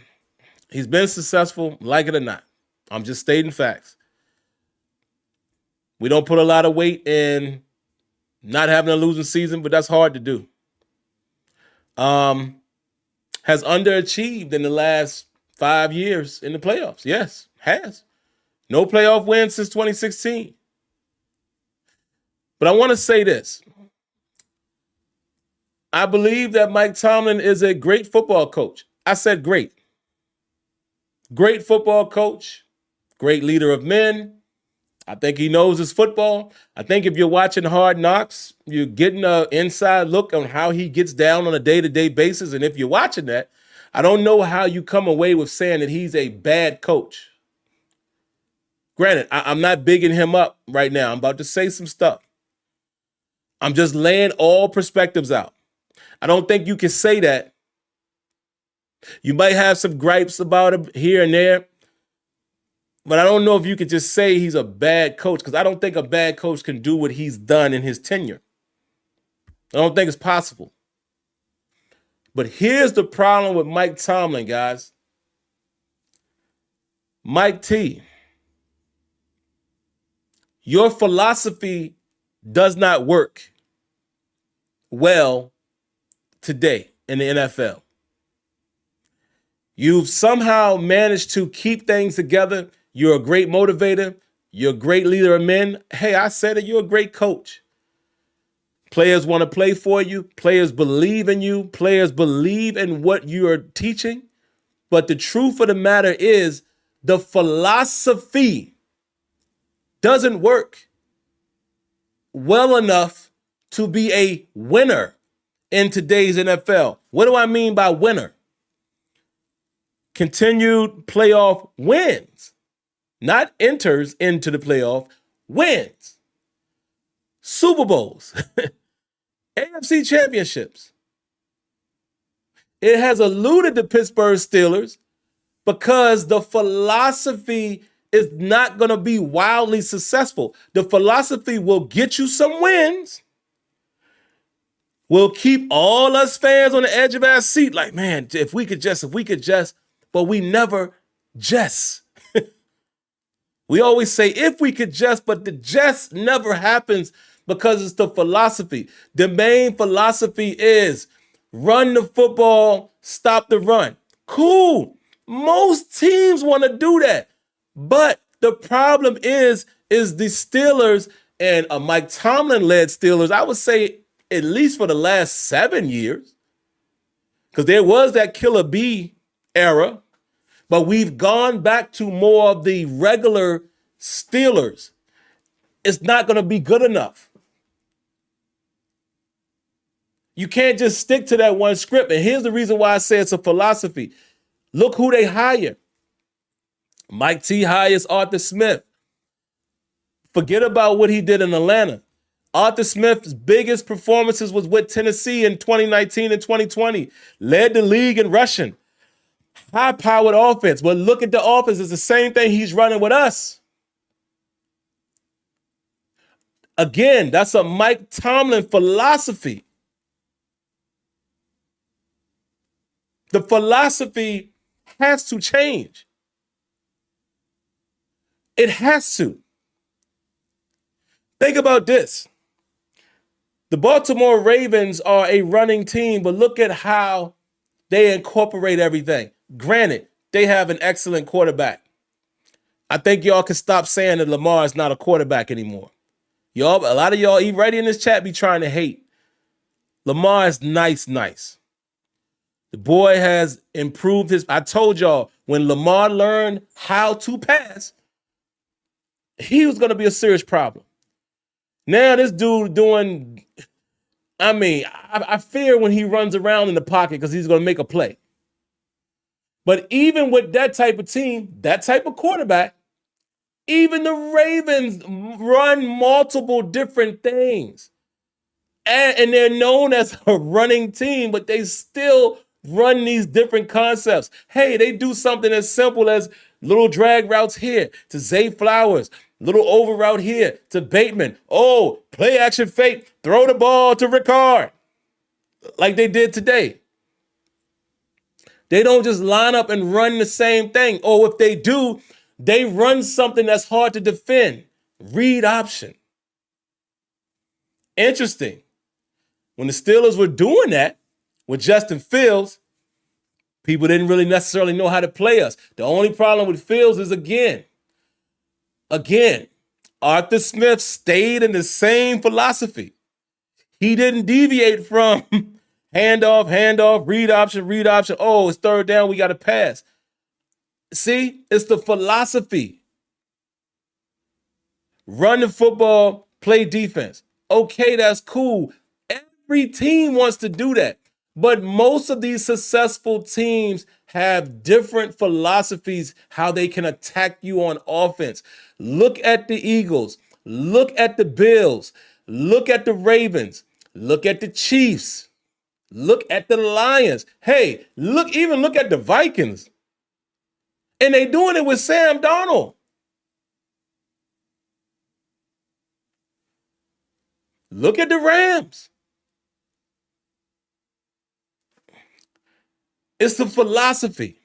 he's been successful, like it or not. I'm just stating facts. We don't put a lot of weight in not having a losing season, but that's hard to do. Has underachieved in the last 5 years in the playoffs. Yes, has. No playoff win since 2016. But I want to say this. I believe that Mike Tomlin is a great football coach. I said great. Great football coach. Great leader of men. I think he knows his football. I think if you're watching Hard Knocks, you're getting an inside look on how he gets down on a day-to-day basis. And if you're watching that, I don't know how you come away with saying that he's a bad coach. Granted, I'm not bigging him up right now. I'm about to say some stuff. I'm just laying all perspectives out. I don't think you can say that. You might have some gripes about him here and there. But I don't know if you could just say he's a bad coach, because I don't think a bad coach can do what he's done in his tenure. I don't think it's possible. But here's the problem with Mike Tomlin, guys. Mike T, your philosophy does not work well today in the NFL. You've somehow managed to keep things together. You're a great motivator. You're a great leader of men. Hey, I said it. You're a great coach. Players want to play for you. Players believe in you. Players believe in what you are teaching. But the truth of the matter is the philosophy doesn't work well enough to be a winner in today's NFL. What do I mean by winner? Continued playoff wins. Not enters into the playoff, wins. Super Bowls. AFC championships. It has eluded the Pittsburgh Steelers because the philosophy is not going to be wildly successful. The philosophy will get you some wins. Will keep all us fans on the edge of our seat. Like, man, if we could just, but we never just. We always say, if we could just, but the just never happens because it's the philosophy. The main philosophy is run the football, stop the run. Cool. Most teams want to do that. But the problem is the Steelers and a Mike Tomlin-led Steelers, I would say at least for the last 7 years, because there was that Killer B era. But we've gone back to more of the regular Steelers. It's not going to be good enough. You can't just stick to that one script. And here's the reason why I say it's a philosophy. Look who they hire. Mike T hires Arthur Smith. Forget about what he did in Atlanta. Arthur Smith's biggest performances was with Tennessee in 2019 and 2020. Led the league in rushing. High-powered offense. But look at the offense. It's the same thing he's running with us. Again, that's a Mike Tomlin philosophy. The philosophy has to change. It has to. Think about this. The Baltimore Ravens are a running team, but look at how they incorporate everything. Granted, they have an excellent quarterback. I think y'all can stop saying that Lamar is not a quarterback anymore. Y'all, a lot of y'all, even right in this chat, be trying to hate. Lamar is nice. The boy has improved his. I told y'all, when Lamar learned how to pass, he was going to be a serious problem. Now this dude doing, I fear when he runs around in the pocket because he's going to make a play. But even with that type of team, that type of quarterback, even the Ravens run multiple different things. And they're known as a running team, but they still run these different concepts. Hey, they do something as simple as little drag routes here to Zay Flowers, little over route here to Bateman. Oh, play action fake, throw the ball to Ricard, like they did today. They don't just line up and run the same thing. Or if they do, they run something that's hard to defend. Read option. Interesting. When the Steelers were doing that with Justin Fields, people didn't really necessarily know how to play us. The only problem with Fields is, again, Arthur Smith stayed in the same philosophy. He didn't deviate from handoff, read option. Oh, it's third down, we got to pass. See, it's the philosophy. Run the football, play defense. Okay, that's cool. Every team wants to do that. But most of these successful teams have different philosophies how they can attack you on offense. Look at the Eagles. Look at the Bills. Look at the Ravens. Look at the Chiefs. Look at the Lions. Hey, look at the Vikings. And they doing it with Sam Darnold. Look at the Rams. It's the philosophy.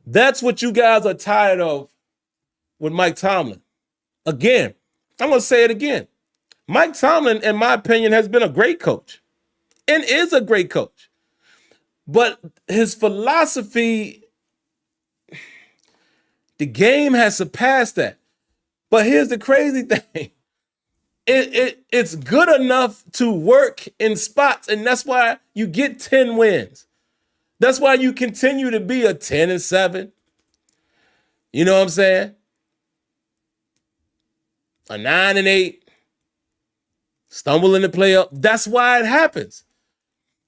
That's what you guys are tired of with Mike Tomlin. Again, I'm going to say it again. Mike Tomlin, in my opinion, has been a great coach and is a great coach. But his philosophy, the game has surpassed that. But here's the crazy thing. It's good enough to work in spots, and that's why you get 10 wins. That's why you continue to be a 10-7. You know what I'm saying? A 9-8. Stumble in the playoff. That's why it happens.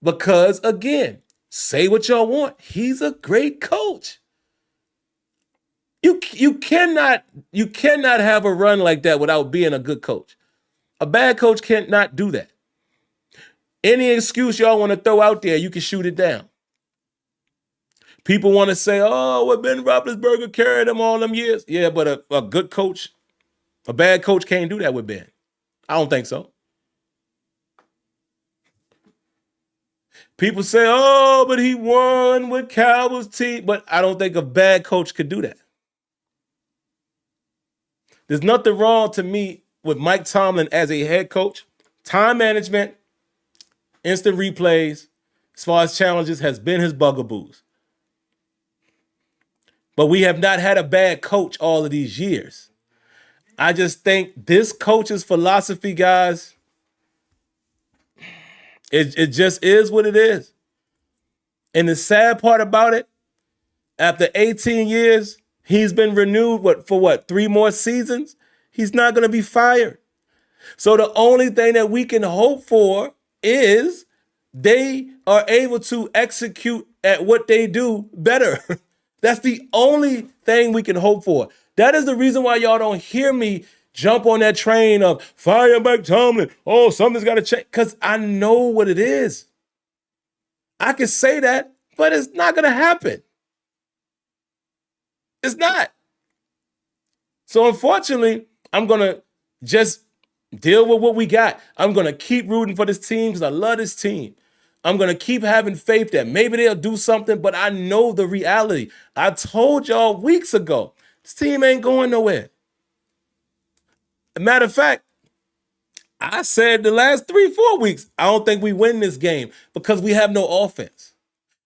Because, again, say what y'all want. He's a great coach. You cannot have a run like that without being a good coach. A bad coach cannot do that. Any excuse y'all want to throw out there, you can shoot it down. People want to say, oh, well, Ben Roethlisberger carried him all them years. Yeah, but a good coach, a bad coach can't do that with Ben. I don't think so. People say, oh, but he won with Cowboys team. But I don't think a bad coach could do that. There's nothing wrong to me with Mike Tomlin as a head coach. Time management, instant replays, as far as challenges, has been his bugaboos. But we have not had a bad coach all of these years. I just think this coach's philosophy, guys, it just is what it is. And the sad part about it, After 18 years, he's been renewed for 3 more seasons? He's not going to be fired. So the only thing that we can hope for is they are able to execute at what they do better. That's the only thing we can hope for. That is the reason why y'all don't hear me jump on that train of fire back Tomlin. Oh, something's got to change. Because I know what it is. I can say that, but it's not going to happen. It's not. So unfortunately, I'm going to just deal with what we got. I'm going to keep rooting for this team because I love this team. I'm going to keep having faith that maybe they'll do something, but I know the reality. I told y'all weeks ago, this team ain't going nowhere. Matter of fact, I said the last 3-4 weeks, I don't think we win this game because we have no offense.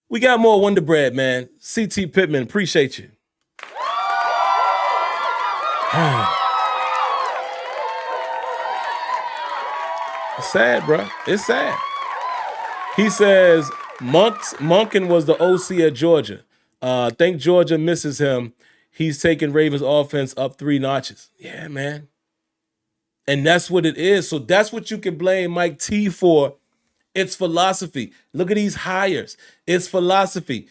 We got more Wonder Bread, man. CT Pittman, appreciate you. It's sad, bro. It's sad. He says Monken was the OC at Georgia. Think Georgia misses him. He's taking Ravens offense up 3 notches. Yeah, man. And that's what it is. So that's what you can blame Mike T for. It's philosophy. Look at these hires. It's philosophy.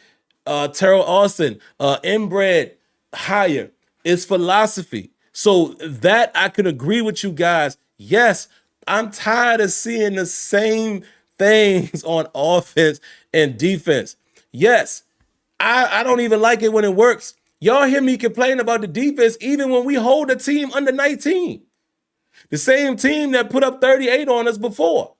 Terrell Austin, inbred hire. It's philosophy. So that I can agree with you guys. Yes, I'm tired of seeing the same things on offense and defense. Yes, I don't even like it when it works. Y'all hear me complain about the defense even when we hold a team under 19. The same team that put up 38 on us before.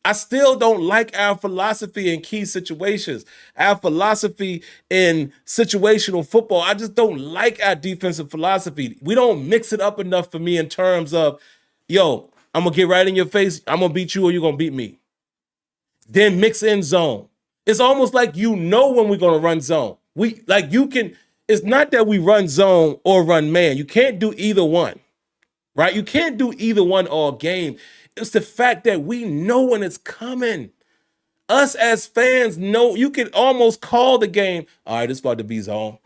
I still don't like our philosophy in key situations, our philosophy in situational football. I just don't like our defensive philosophy. We don't mix it up enough for me in terms of, yo, I'm going to get right in your face. I'm going to beat you or you're going to beat me. Then mix in zone. It's almost like you know when we're going to run zone. It's not that we run zone or run man. You can't do either one, right? You can't do either one all game. It's the fact that we know when it's coming. Us as fans know, you can almost call the game, all right, it's about to be zone.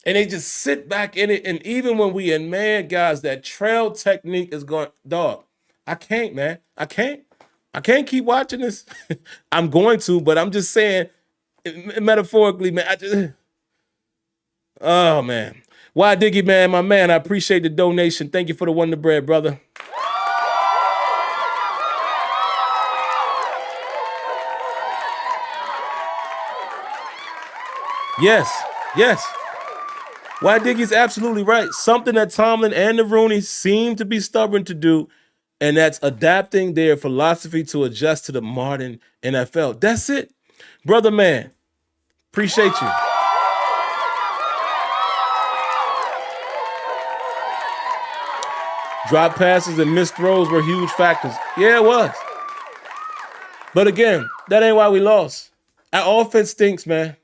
And they just sit back in it. And even when we in man, guys, that trail technique is going, dog, I can't, man. I can't keep watching this. I'm going to, but I'm just saying, metaphorically, man, oh, man. Why Diggy, man, my man, I appreciate the donation. Thank you for the Wonder Bread, brother. Yes. Why Diggy's absolutely right. Something that Tomlin and the Rooney seem to be stubborn to do, and that's adapting their philosophy to adjust to the modern NFL. That's it. Brother man, appreciate you. Drop passes and missed throws were huge factors. Yeah, it was. But again, that ain't why we lost. Our offense stinks, man.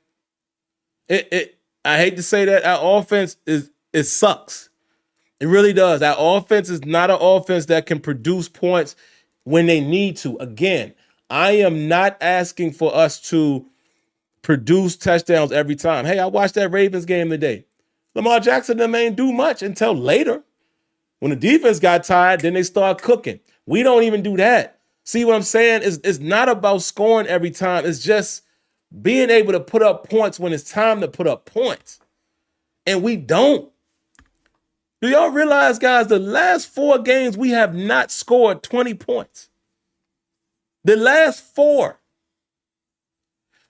I hate to say that. Our offense it sucks. It really does. Our offense is not an offense that can produce points when they need to. Again, I am not asking for us to produce touchdowns every time. Hey, I watched that Ravens game today. Lamar Jackson them ain't do much until later. When the defense got tired, then they start cooking. We don't even do that. See what I'm saying? It's not about scoring every time. It's just being able to put up points when it's time to put up points. And we don't. Do y'all realize, guys, the last 4 games we have not scored 20 points? The last 4.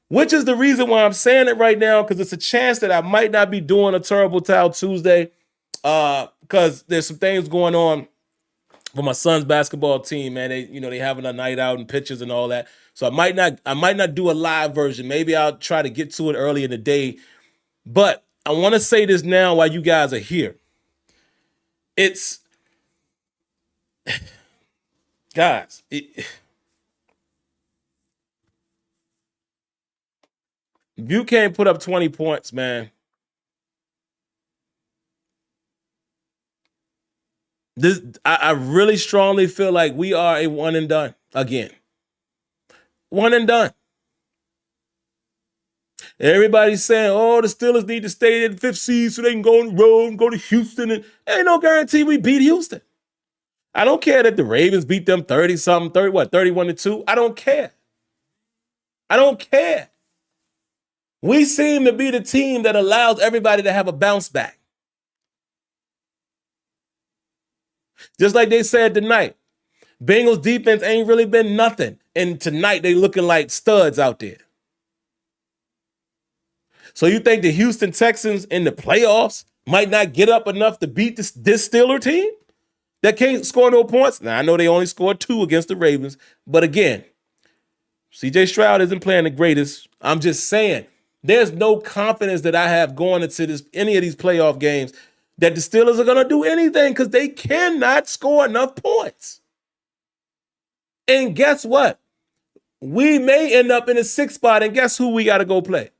Which is the reason why I'm saying it right now, because it's a chance that I might not be doing a Terrible Towel Tuesday. Because there's some things going on for my son's basketball team, man. They having a night out and pictures and all that. So I might not do a live version. Maybe I'll try to get to it early in the day. But I want to say this now while you guys are here. It's guys, if you can't put up 20 points, man. I really strongly feel like we are a one and done again. One and done. Everybody's saying, oh, the Steelers need to stay in the 5th seed so they can go on the road and go to Houston. And ain't no guarantee we beat Houston. I don't care that the Ravens beat them 30-something, 31-2. I don't care. I don't care. We seem to be the team that allows everybody to have a bounce back. Just like they said tonight, Bengals defense ain't really been nothing. And tonight they looking like studs out there. So you think the Houston Texans in the playoffs might not get up enough to beat this Steeler team that can't score no points? Now, I know they only scored 2 against the Ravens. But again, C.J. Stroud isn't playing the greatest. I'm just saying, there's no confidence that I have going into any of these playoff games that the Steelers are going to do anything because they cannot score enough points. And guess what? We may end up in a 6th spot, and guess who we got to go play?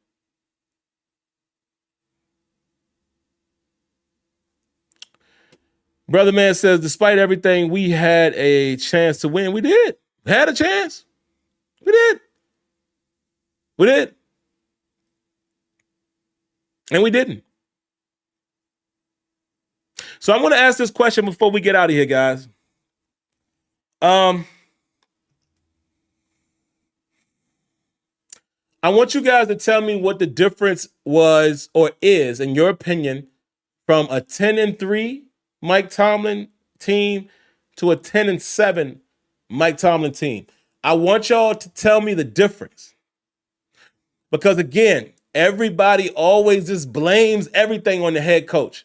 Brother Man says, despite everything, we had a chance to win. We did. Had a chance. We did. We did. And we didn't. So I'm going to ask this question before we get out of here, guys. I want you guys to tell me what the difference was or is, in your opinion, from a 10-3 Mike Tomlin team to a 10-7 Mike Tomlin team. I want y'all to tell me the difference. Because again, everybody always just blames everything on the head coach.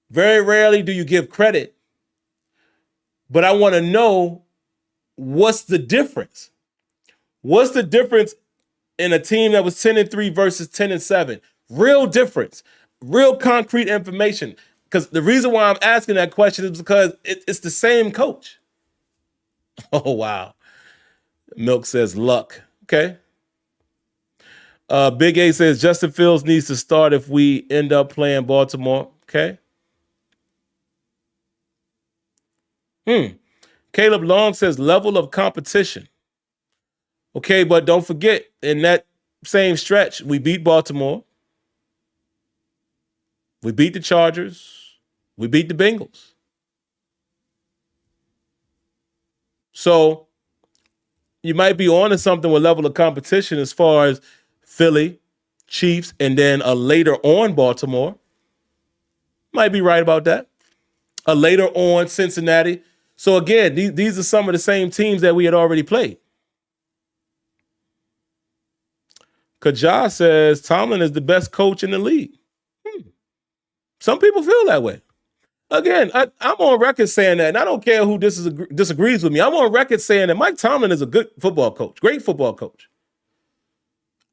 Very rarely do you give credit. But I want to know, what's the difference? What's the difference in a team that was 10-3 versus 10-7? Real difference. Real concrete information. Because the reason why I'm asking that question is because it's the same coach. Oh, wow. Milk says luck. Okay. Big A says Justin Fields needs to start if we end up playing Baltimore. Okay. Caleb Long says level of competition. Okay, but don't forget, in that same stretch, we beat Baltimore. We beat the Chargers. We beat the Bengals. So you might be on to something with level of competition as far as Philly, Chiefs, and then a later on Baltimore. Might be right about that. A later on Cincinnati. So again, these are some of the same teams that we had already played. Kaja says Tomlin is the best coach in the league. Some people feel that way. Again, I'm on record saying that, and I don't care who disagrees with me. I'm on record saying that Mike Tomlin is a good football coach, great football coach.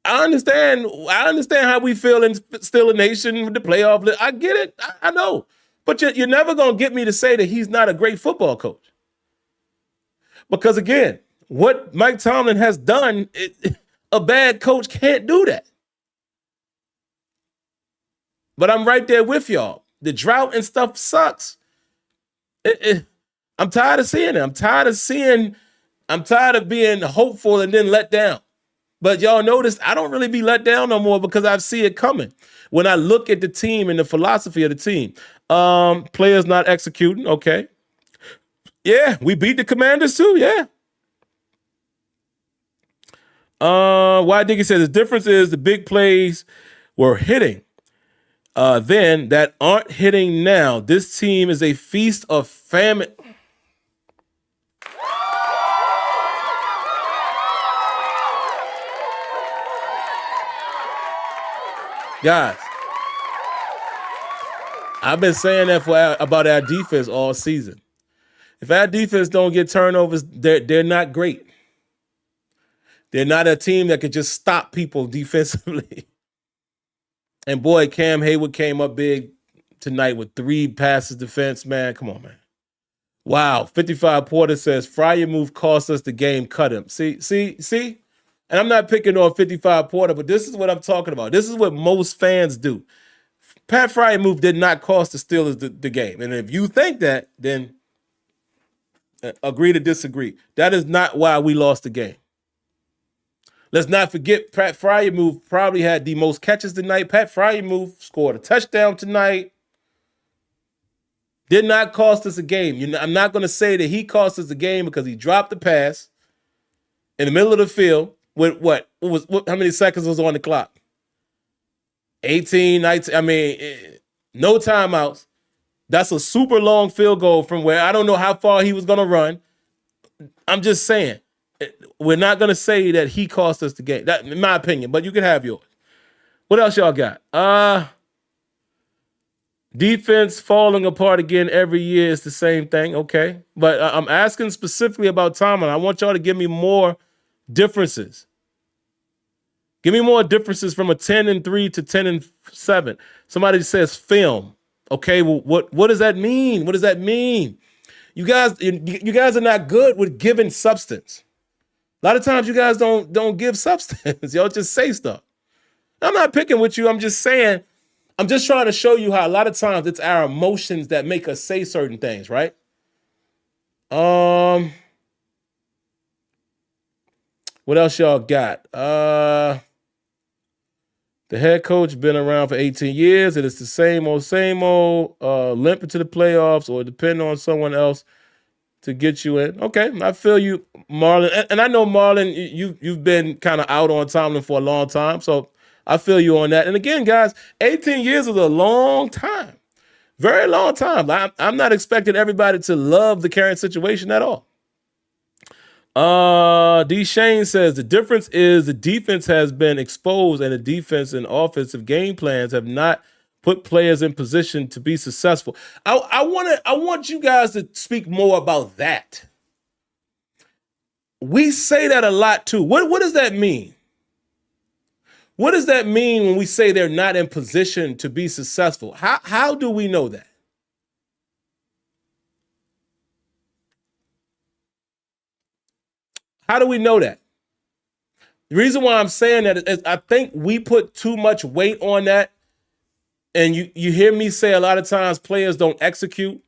I understand how we feel in Steeler Nation with the playoff. I get it. I know. But you're never going to get me to say that he's not a great football coach. Because again, what Mike Tomlin has done, a bad coach can't do that. But I'm right there with y'all. The drought and stuff sucks. I'm tired of seeing it. I'm tired of being hopeful and then let down. But y'all notice I don't really be let down no more because I see it coming. When I look at the team and the philosophy of the team, players not executing, okay. Yeah, we beat the Commanders too, yeah. Why Diggy says the difference is the big plays were hitting then that aren't hitting now. This team is a feast of famine. Guys, I've been saying that about our defense all season. If our defense don't get turnovers, they're not great. They're not a team that could just stop people defensively. And boy, Cam Hayward came up big tonight with 3 passes defense. Man, come on, man. Wow. 55 Porter says, Fryer move cost us the game, cut him. See? And I'm not picking on 55 Porter, but this is what I'm talking about. This is what most fans do. Pat Fryer move did not cost the Steelers the game. And if you think that, then agree to disagree. That is not why we lost the game. Let's not forget Pat Fryermuth probably had the most catches tonight. Pat Fryermuth scored a touchdown tonight. Did not cost us a game. I'm not going to say that he cost us a game because he dropped the pass in the middle of the field with how many seconds was on the clock? 18, 19. I mean, no timeouts. That's a super long field goal from where I don't know how far he was going to run. I'm just saying, we're not going to say that he cost us the game. That, in my opinion, but you can have yours. What else y'all got? Defense falling apart again every year is the same thing. Okay. But I'm asking specifically about Tomlin. I want y'all to give me more differences. Give me more differences from a 10-3 to 10-7. Somebody says film. Okay, well, what does that mean? What does that mean? You guys are not good with giving substance. A lot of times you guys don't give substance. Y'all just say stuff. I'm not picking with you. I'm just saying, I'm just trying to show you how a lot of times it's our emotions that make us say certain things, right? What else y'all got? The head coach been around for 18 years, and it's the same old, limp into the playoffs or depend on someone else to get you in. Okay, I feel you, Marlon. And I know, Marlon, you've been kind of out on Tomlin for a long time, so I feel you on that. And again, guys, 18 years is a long time. Very long time. I'm not expecting everybody to love the current situation at all. D. Shane says the difference is the defense has been exposed and the defense and offensive game plans have not put players in position to be successful. I want you guys to speak more about that. We say that a lot too. What does that mean? What does that mean when we say they're not in position to be successful? How do we know that? How do we know that? The reason why I'm saying that is I think we put too much weight on that. And you hear me say a lot of times players don't execute.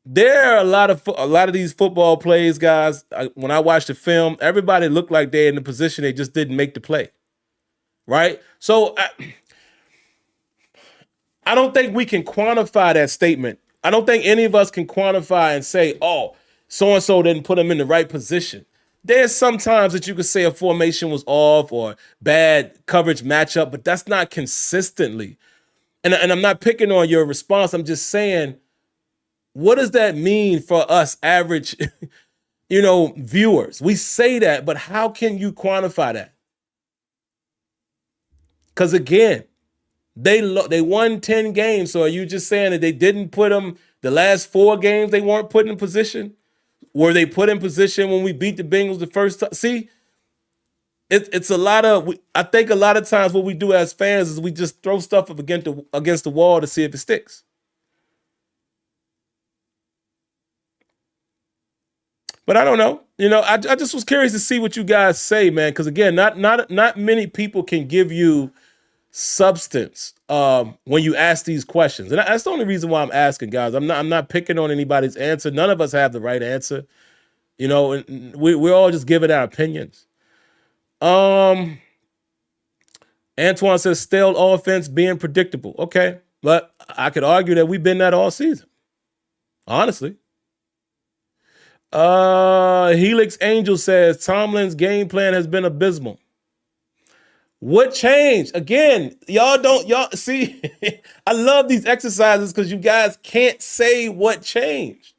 There are a lot of these football plays, guys. When I watch the film, everybody looked like they're in the position they just didn't make the play. Right? So I don't think we can quantify that statement. I don't think any of us can quantify and say, oh, so-and-so didn't put him in the right position. There's sometimes that you could say a formation was off or bad coverage matchup, but that's not consistently. And I'm not picking on your response. I'm just saying, what does that mean for us average, viewers? We say that, but how can you quantify that? Because again, they won 10 games. So are you just saying that they didn't put them the last 4 games they weren't put in position? Were they put in position when we beat the Bengals the first time? See, it's a lot of. I think a lot of times what we do as fans is we just throw stuff up against the wall to see if it sticks. But I don't know. I just was curious to see what you guys say, man. Because again, not many people can give you substance when you ask these questions, and that's the only reason why I'm asking, guys. I'm not picking on anybody's answer. None of us have the right answer, and we're all just giving our opinions. Antoine says stale offense being predictable. Okay, but I could argue that we've been that all season, honestly. Helix Angel says Tomlin's game plan has been abysmal. What changed? Again, y'all see, I love these exercises because you guys can't say what changed.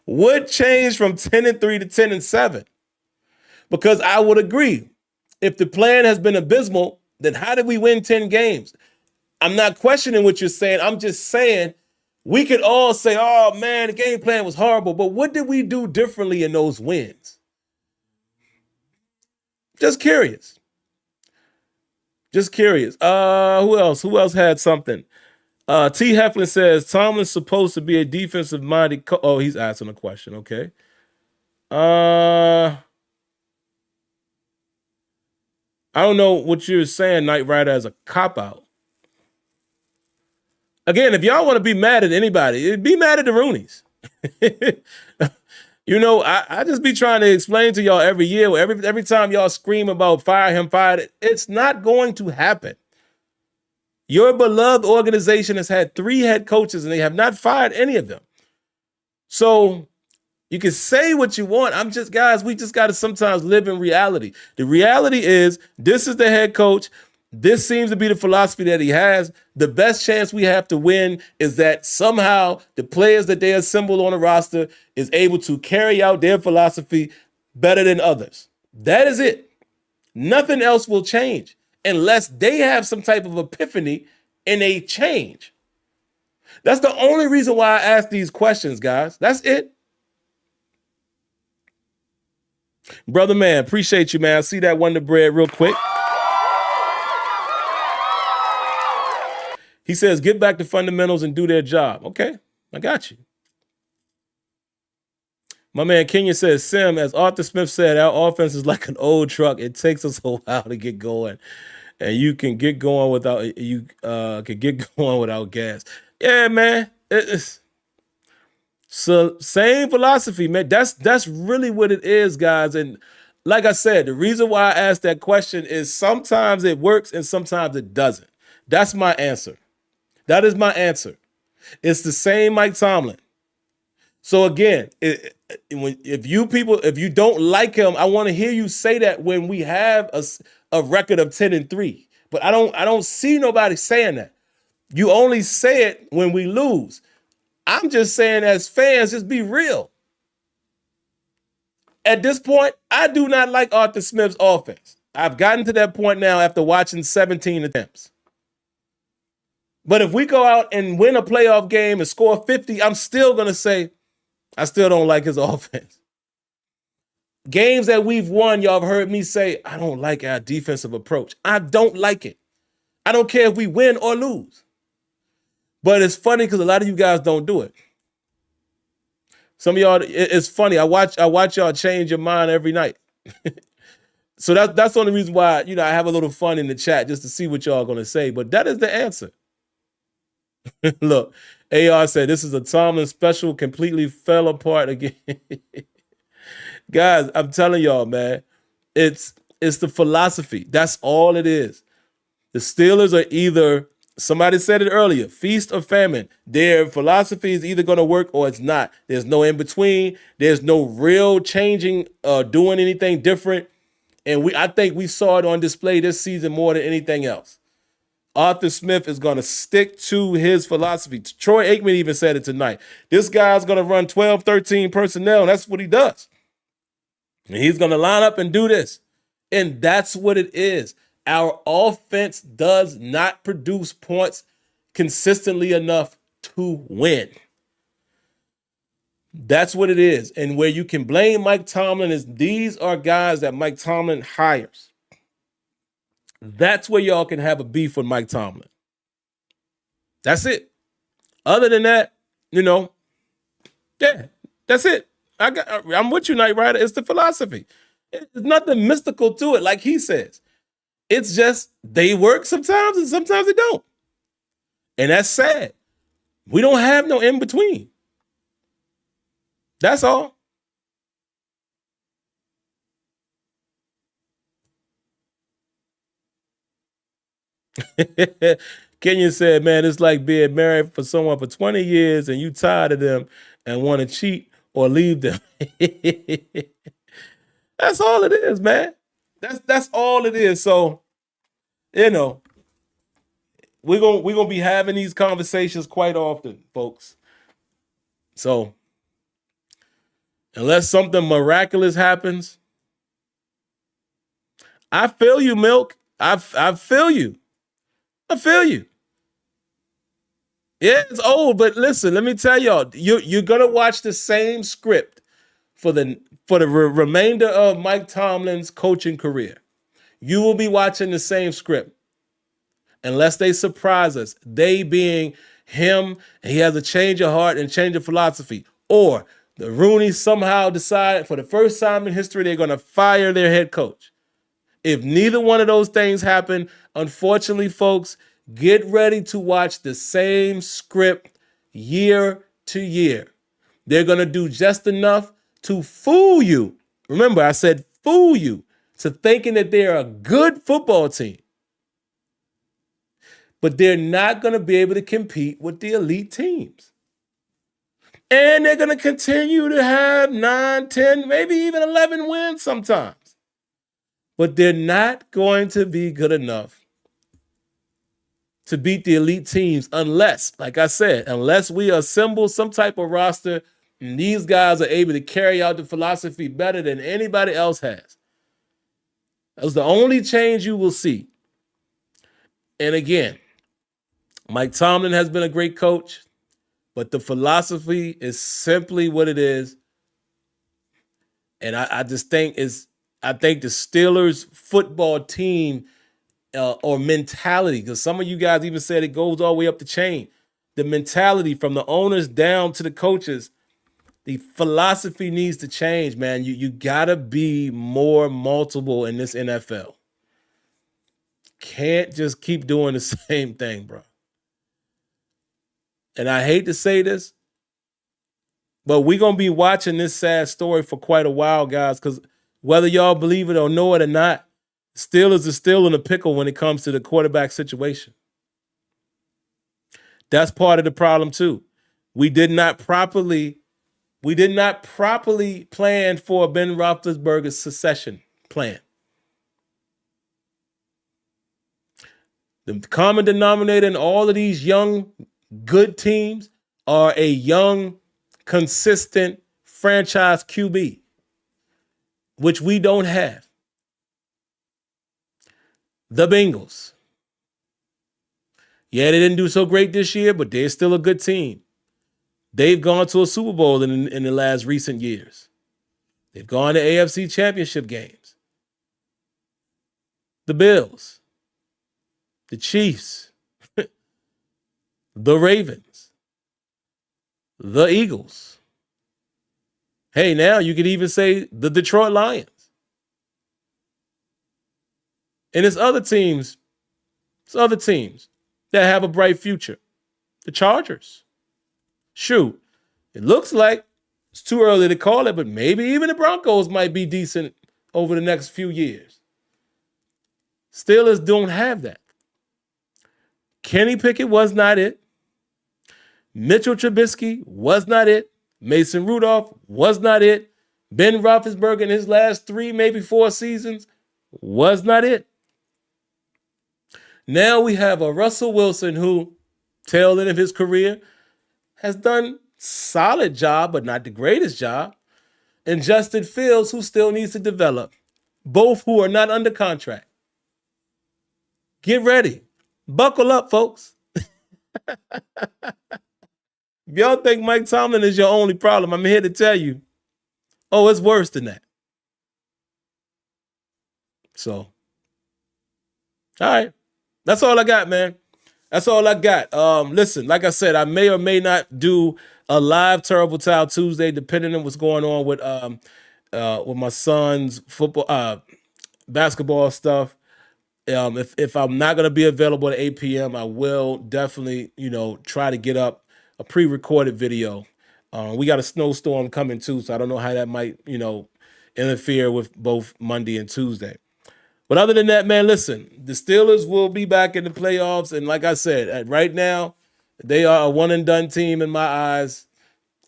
What changed from 10-3 to 10-7? Because I would agree. If the plan has been abysmal, then how did we win 10 games? I'm not questioning what you're saying. I'm just saying we could all say, oh man, the game plan was horrible. But what did we do differently in those wins? Just curious. Just curious. Who else? Who else had something? T. Heflin says Tomlin's supposed to be a defensive-minded oh, he's asking a question. Okay. I don't know what you're saying, Knight Rider, as a cop-out. Again, if y'all want to be mad at anybody, be mad at the Roonies. You know, I just be trying to explain to y'all every year, every time y'all scream about fire him, it's not going to happen. Your beloved organization has had 3 head coaches and they have not fired any of them. So you can say what you want. Guys, we just got to sometimes live in reality. The reality is this is the head coach. This seems to be the philosophy that he has. The best chance we have to win is that somehow the players that they assemble on the roster is able to carry out their philosophy better than others. That is it. Nothing else will change unless they have some type of epiphany and they change. That's the only reason why I ask these questions, guys. That's it. Brother man, appreciate you, man. I see that Wonder Bread real quick. He says, get back to fundamentals and do their job. Okay, I got you. My man Kenya says, Sim, as Arthur Smith said, our offense is like an old truck. It takes us a while to get going. And you can get going without gas. Yeah, man. It's so same philosophy, man. That's really what it is, guys. And like I said, the reason why I asked that question is sometimes it works and sometimes it doesn't. That's my answer. That is my answer. It's the same Mike Tomlin. So again, if you don't like him, I want to hear you say that when we have a record of 10-3. But I don't see nobody saying that. You only say it when we lose. I'm just saying, as fans, just be real. At this point, I do not like Arthur Smith's offense. I've gotten to that point now after watching 17 attempts. But if we go out and win a playoff game and score 50, I'm still going to say I still don't like his offense. Games that we've won, y'all have heard me say, I don't like our defensive approach. I don't like it. I don't care if we win or lose. But it's funny because a lot of you guys don't do it. Some of y'all, it's funny. I watch y'all change your mind every night. So that's the only reason why, I have a little fun in the chat just to see what y'all are going to say. But that is the answer. Look, AR said, this is a Tomlin special, completely fell apart again. Guys, I'm telling y'all, man, it's the philosophy. That's all it is. The Steelers are either, somebody said it earlier, feast or famine. Their philosophy is either going to work or it's not. There's no in between. There's no real changing, doing anything different. And I think we saw it on display this season more than anything else. Arthur Smith is going to stick to his philosophy. Troy Aikman even said it tonight. This guy's going to run 12, 13 personnel, and that's what he does. And he's going to line up and do this. And that's what it is. Our offense does not produce points consistently enough to win. That's what it is. And where you can blame Mike Tomlin is these are guys that Mike Tomlin hires. That's where y'all can have a beef with Mike Tomlin. That's it. Other than that, yeah, that's it. I'm with you, Knight Rider. It's the philosophy. There's nothing mystical to it, like he says. It's just they work sometimes and sometimes they don't. And that's sad. We don't have no in between. That's all. Kenya said, man, it's like being married for someone for 20 years and you tired of them and want to cheat or leave them. That's all it is, man. That's all it is. So, we're gonna be having these conversations quite often, folks. So, unless something miraculous happens, I feel you, Milk. I feel you. I feel you. Yeah, it's old, but listen, let me tell y'all, you're gonna watch the same script for the remainder of Mike Tomlin's coaching career. You will be watching the same script, unless they surprise us. They being him, and he has a change of heart and change of philosophy, or the Rooney somehow decide for the first time in history they're gonna fire their head coach. If neither one of those things happen, unfortunately, folks, get ready to watch the same script year to year. They're going to do just enough to fool you. Remember, I said fool you to thinking that they're a good football team. But they're not going to be able to compete with the elite teams. And they're going to continue to have 9, 10, maybe even 11 wins sometimes. But they're not going to be good enough to beat the elite teams unless, like I said, unless we assemble some type of roster and these guys are able to carry out the philosophy better than anybody else has. That's the only change you will see. And again, Mike Tomlin has been a great coach, but the philosophy is simply what it is. And I just think I think the Steelers football team or mentality, because some of you guys even said it goes all the way up the chain. The mentality from the owners down to the coaches, the philosophy needs to change, man. You gotta be more multiple in this NFL. Can't just keep doing the same thing, bro. And I hate to say this, but we're going to be watching this sad story for quite a while, guys, because whether y'all believe it or know it or not, Steelers are still in a pickle when it comes to the quarterback situation. That's part of the problem, too. We did not properly plan for Ben Roethlisberger's succession plan. The common denominator in all of these young, good teams are a young, consistent franchise QB, which we don't have. The Bengals. Yeah, they didn't do so great this year, but they're still a good team. They've gone to a Super Bowl in the last recent years. They've gone to AFC championship games. The Bills. The Chiefs. The Ravens. The Eagles. Hey, now you could even say the Detroit Lions. And it's other teams that have a bright future. The Chargers. Shoot, it looks like it's too early to call it, but maybe even the Broncos might be decent over the next few years. Steelers don't have that. Kenny Pickett was not it. Mitchell Trubisky was not it. Mason Rudolph was not it. Ben Roethlisberger in his last 3, maybe 4 seasons was not it. Now we have a Russell Wilson who, tail end of his career, has done solid job, but not the greatest job. And Justin Fields, who still needs to develop. Both who are not under contract. Get ready. Buckle up, folks. If y'all think Mike Tomlin is your only problem, I'm here to tell you, oh, it's worse than that. So, all right. That's all I got, man. That's all I got. Listen, like I said, I may or may not do a live Terrible Towel Tuesday, depending on what's going on with my son's football, basketball stuff. If I'm not going to be available at 8 p.m., I will definitely, try to get up a pre-recorded video. We got a snowstorm coming too, so I don't know how that might, interfere with both Monday and Tuesday. But other than that, man, listen, the Steelers will be back in the playoffs. And like I said, right now, they are a one-and-done team in my eyes.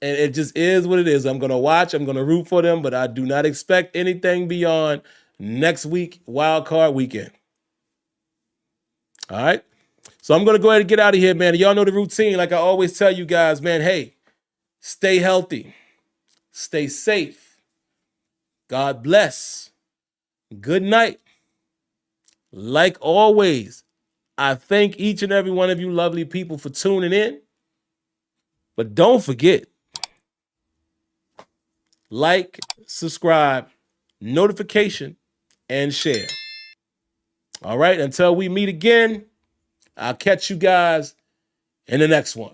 And it just is what it is. I'm going to watch. I'm going to root for them. But I do not expect anything beyond next week, wild card weekend. All right? So I'm going to go ahead and get out of here, man. Y'all know the routine. Like I always tell you guys, man, hey, stay healthy. Stay safe. God bless. Good night. Like always, I thank each and every one of you lovely people for tuning in. But don't forget, like, subscribe, notification, and share. All right, until we meet again, I'll catch you guys in the next one.